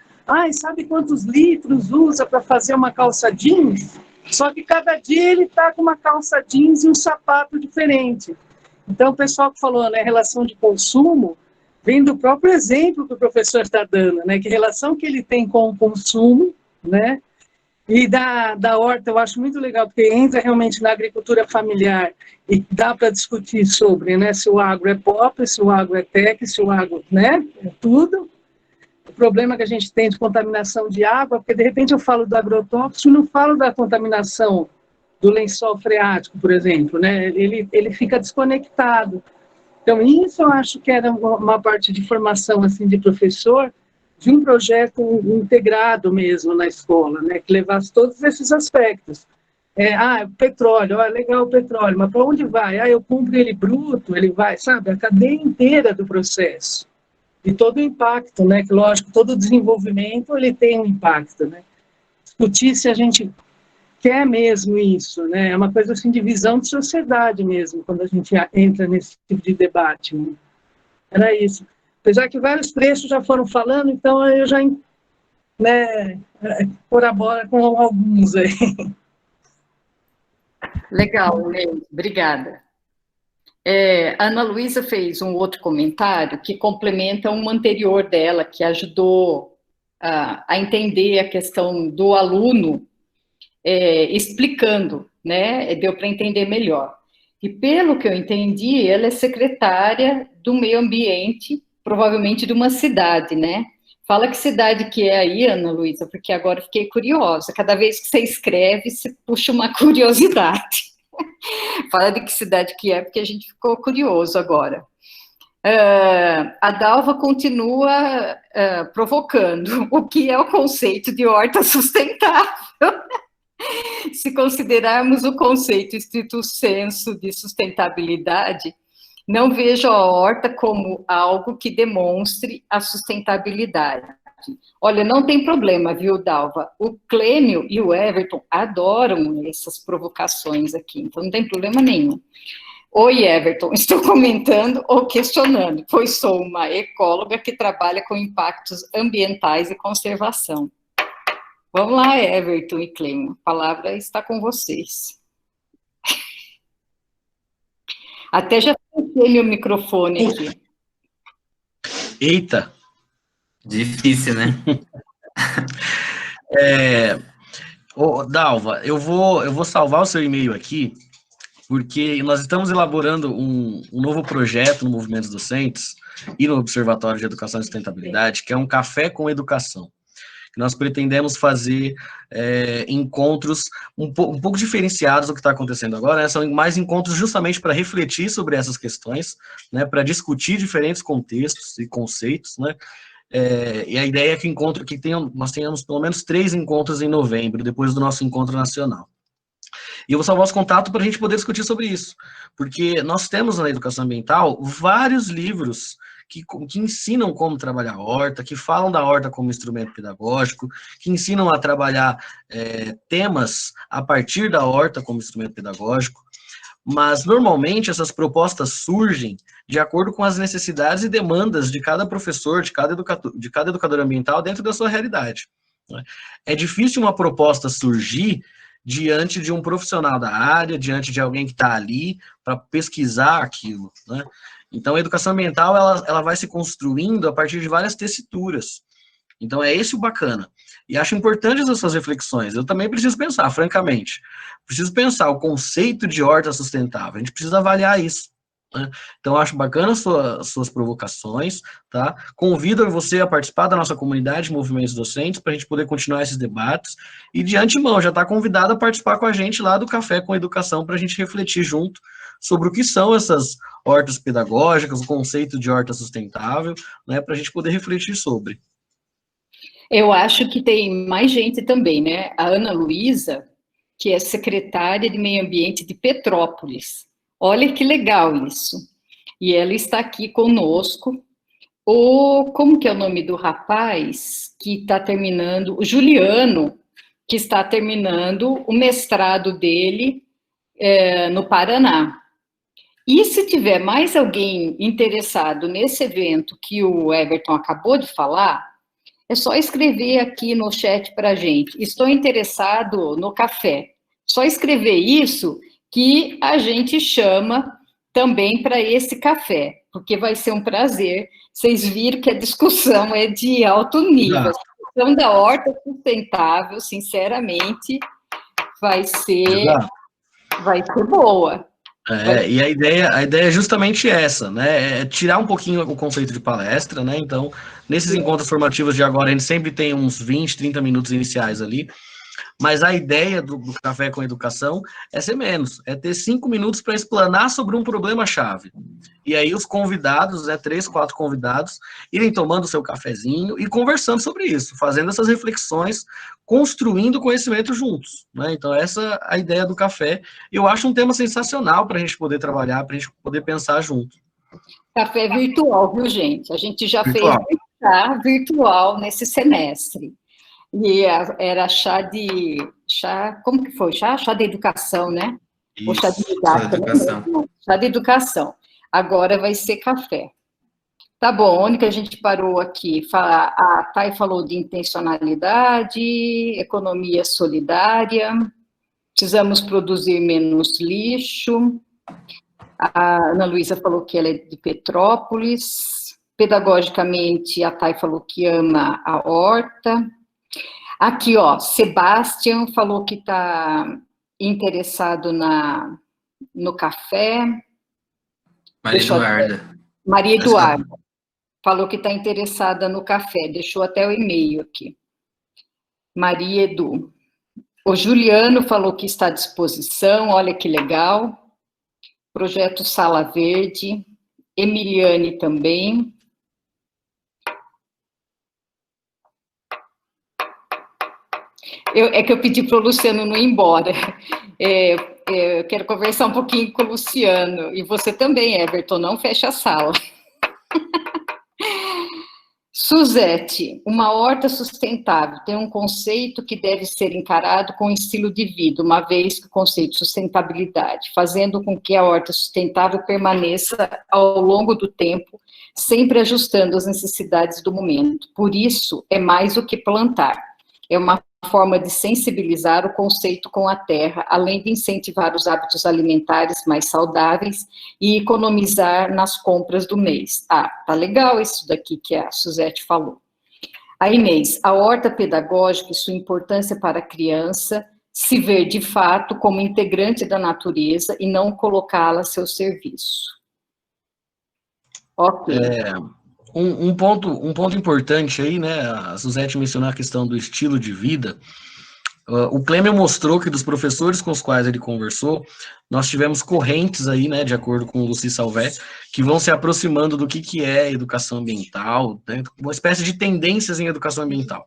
sabe quantos litros usa para fazer uma calça jeans? Só que cada dia ele está com uma calça jeans e um sapato diferente. Então, o pessoal que falou, né, relação de consumo, vem do próprio exemplo que o professor está dando, né, que relação que ele tem com o consumo, né, e da horta eu acho muito legal, porque entra realmente na agricultura familiar e dá para discutir sobre, né, se o agro é pop, se o agro é tech, se o agro, né, é tudo. O problema que a gente tem de contaminação de água, porque de repente eu falo do agrotóxico e não falo da contaminação do lençol freático, por exemplo, né? Ele fica desconectado. Então, isso eu acho que era uma parte de formação assim, de professor, de um projeto integrado mesmo na escola, né? Que levasse todos esses aspectos. Petróleo, legal o petróleo, mas para onde vai? Eu compro ele bruto, ele vai, sabe? A cadeia inteira do processo. E todo o impacto, né? Que, lógico, todo desenvolvimento, ele tem um impacto, né? Discutir se a gente quer mesmo isso, né? É uma coisa assim de visão de sociedade mesmo, quando a gente entra nesse tipo de debate. Né? Era isso. Apesar que vários trechos já foram falando, então eu já, né, colaboro com alguns aí. Legal, Lê, obrigada. A Ana Luísa fez um outro comentário que complementa um anterior dela, que ajudou a entender a questão do aluno, explicando, né? Deu para entender melhor. E pelo que eu entendi, ela é secretária do meio ambiente, provavelmente de uma cidade, né? Fala que cidade que é aí, Ana Luísa, porque agora fiquei curiosa. Cada vez que você escreve, você puxa uma curiosidade. Fala de que cidade que é, porque a gente ficou curioso agora. A Dalva continua provocando o que é o conceito de horta sustentável. Se considerarmos o conceito estrito sensu de sustentabilidade, não vejo a horta como algo que demonstre a sustentabilidade. Olha, não tem problema, viu, Dalva? O Clênio e o Everton adoram essas provocações aqui, então não tem problema nenhum. Oi, Everton, estou comentando ou questionando, pois sou uma ecóloga que trabalha com impactos ambientais e conservação. Vamos lá, Everton e Clênio, a palavra está com vocês. Até já fechei meu microfone aqui. Eita! Difícil, né? Dalva, eu vou salvar o seu e-mail aqui porque nós estamos elaborando um novo projeto no Movimentos Docentes e no Observatório de Educação e Sustentabilidade, que é um café com educação. Nós pretendemos fazer encontros um pouco diferenciados do que está acontecendo agora, né? São mais encontros justamente para refletir sobre essas questões, né? Para discutir diferentes contextos e conceitos, né? E a ideia é que nós tenhamos pelo menos 3 encontros em novembro, depois do nosso encontro nacional. E eu vou salvar os contatos para a gente poder discutir sobre isso, porque nós temos na educação ambiental vários livros que ensinam como trabalhar a horta, que falam da horta como instrumento pedagógico, que ensinam a trabalhar temas a partir da horta como instrumento pedagógico, mas normalmente essas propostas surgem de acordo com as necessidades e demandas de cada professor, de cada educador ambiental dentro da sua realidade. É difícil uma proposta surgir diante de um profissional da área, diante de alguém que está ali para pesquisar aquilo, né? Então, a educação ambiental, ela vai se construindo a partir de várias tessituras. Então, é esse o bacana. E acho importante essas reflexões. Eu também preciso pensar, francamente. Preciso pensar o conceito de horta sustentável. A gente precisa avaliar isso, né? Então, acho bacana suas provocações, tá? Convido você a participar da nossa comunidade de movimentos docentes para a gente poder continuar esses debates. E, de antemão, já está convidado a participar com a gente lá do Café com Educação para a gente refletir junto sobre o que são essas hortas pedagógicas, o conceito de horta sustentável, né, para a gente poder refletir sobre. Eu acho que tem mais gente também, né? A Ana Luísa, que é secretária de Meio Ambiente de Petrópolis. Olha que legal isso. E ela está aqui conosco. Como que é o nome do rapaz que está terminando? O Juliano, que está terminando o mestrado dele no Paraná. E se tiver mais alguém interessado nesse evento que o Everton acabou de falar, é só escrever aqui no chat para a gente. Estou interessado no café. Só escrever isso que a gente chama também para esse café, porque vai ser um prazer. Vocês viram que a discussão é de alto nível. A discussão da horta sustentável, sinceramente, vai ser boa. E a ideia é justamente essa, né? É tirar um pouquinho o conceito de palestra, né? Então, nesses encontros formativos de agora, a gente sempre tem uns 20, 30 minutos iniciais ali, mas a ideia do Café com Educação é ser menos, é ter 5 minutos para explanar sobre um problema-chave. E aí os convidados, 3, 4 convidados, irem tomando o seu cafezinho e conversando sobre isso, fazendo essas reflexões, construindo conhecimento juntos, né? Então essa é a ideia do café. Eu acho um tema sensacional para a gente poder trabalhar, para a gente poder pensar junto. Café virtual, viu, gente? A gente já fez virtual nesse semestre. E era como que foi? Chá de educação, né? Isso, ou chá de educação. Chá de educação. Agora vai ser café. Tá bom, onde que a gente parou aqui? A Thay falou de intencionalidade, economia solidária, precisamos produzir menos lixo. A Ana Luísa falou que ela é de Petrópolis. Pedagogicamente, a Thay falou que ama a horta. Aqui, ó, Sebastião falou que está interessado no café. Maria Eduarda falou que está interessada no café, deixou até o e-mail aqui. Maria Edu. O Juliano falou que está à disposição, olha que legal. Projeto Sala Verde. Emiliane também. É que eu pedi para o Luciano não ir embora. Eu quero conversar um pouquinho com o Luciano. E você também, Everton, não fecha a sala. Suzete, uma horta sustentável tem um conceito que deve ser encarado com estilo de vida, uma vez que o conceito de sustentabilidade, fazendo com que a horta sustentável permaneça ao longo do tempo, sempre ajustando as necessidades do momento. Por isso, é mais do que plantar. É uma forma de sensibilizar o conceito com a terra, além de incentivar os hábitos alimentares mais saudáveis e economizar nas compras do mês. Ah, tá legal isso daqui que a Suzete falou. A Inês, a horta pedagógica e sua importância para a criança se ver de fato como integrante da natureza e não colocá-la a seu serviço. Ok. Um ponto importante aí, né? A Suzete mencionou a questão do estilo de vida. O Clêmio mostrou que dos professores com os quais ele conversou, nós tivemos correntes aí, né, de acordo com o Luci Salvé, que vão se aproximando do que é educação ambiental, né, uma espécie de tendências em educação ambiental.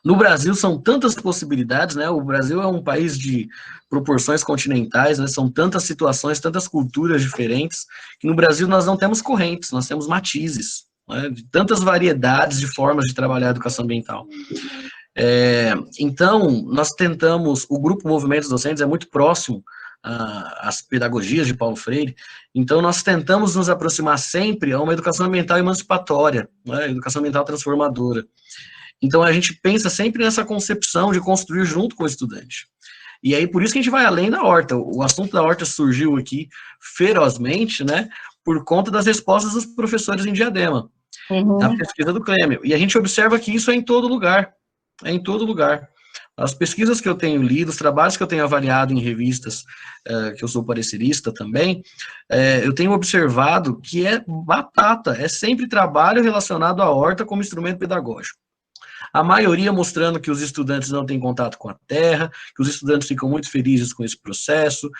No Brasil são tantas possibilidades, né, o Brasil é um país de proporções continentais, né, são tantas situações, tantas culturas diferentes, que no Brasil nós não temos correntes, nós temos matizes, né, de tantas variedades de formas de trabalhar a educação ambiental. Então, nós tentamos, o grupo Movimentos Docentes é muito próximo às pedagogias de Paulo Freire, então nós tentamos nos aproximar sempre a uma educação ambiental emancipatória, né, educação ambiental transformadora. Então, a gente pensa sempre nessa concepção de construir junto com o estudante. E aí, por isso que a gente vai além da horta. O assunto da horta surgiu aqui ferozmente, né, por conta das respostas dos professores em Diadema, da pesquisa do Clêmio. E a gente observa que isso é em todo lugar. É em todo lugar. As pesquisas que eu tenho lido, os trabalhos que eu tenho avaliado em revistas, que eu sou parecerista também, eu tenho observado que é batata, é sempre trabalho relacionado à horta como instrumento pedagógico. A maioria mostrando que os estudantes não têm contato com a terra, que os estudantes ficam muito felizes com esse processo.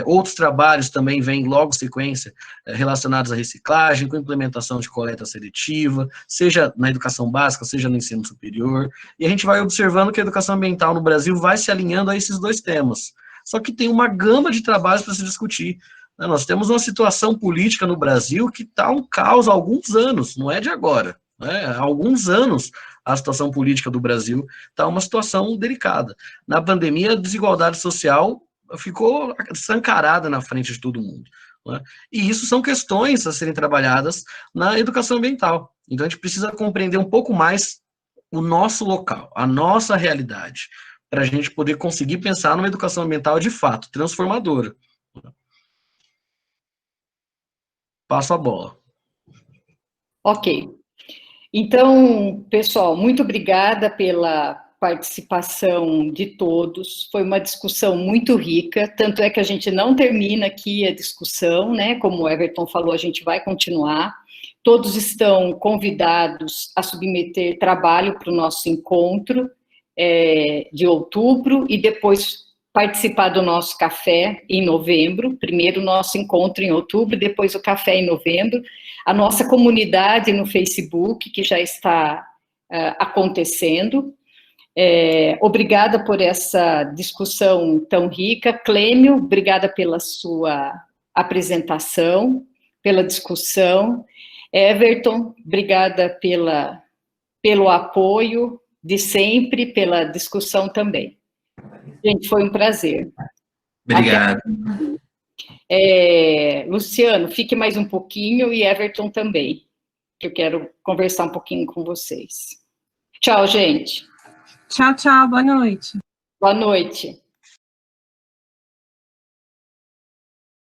Outros trabalhos também vêm logo em sequência relacionados à reciclagem, com implementação de coleta seletiva, seja na educação básica, seja no ensino superior. E a gente vai observando que a educação ambiental no Brasil vai se alinhando a esses dois temas. Só que tem uma gama de trabalhos para se discutir. Nós temos uma situação política no Brasil que está um caos há alguns anos, não é de agora. Há alguns anos a situação política do Brasil está uma situação delicada. Na pandemia, a desigualdade social ficou escancarada na frente de todo mundo. Né? E isso são questões a serem trabalhadas na educação ambiental. Então, a gente precisa compreender um pouco mais o nosso local, a nossa realidade, para a gente poder conseguir pensar numa educação ambiental de fato, transformadora. Passo a bola. Ok. Então, pessoal, muito obrigada pela participação de todos. Foi uma discussão muito rica, tanto é que a gente não termina aqui a discussão, né? Como o Everton falou, a gente vai continuar. Todos estão convidados a submeter trabalho para o nosso encontro de outubro e depois participar do nosso café em novembro. Primeiro o nosso encontro em outubro, depois o café em novembro. A nossa comunidade no Facebook, que já está acontecendo. Obrigada por essa discussão tão rica. Clêmio, obrigada pela sua apresentação, pela discussão. Everton, obrigada pelo apoio de sempre, pela discussão também. Gente, foi um prazer. Obrigado. Luciano, fique mais um pouquinho e Everton também, que eu quero conversar um pouquinho com vocês. Tchau, gente. Tchau, tchau. Boa noite. Boa noite.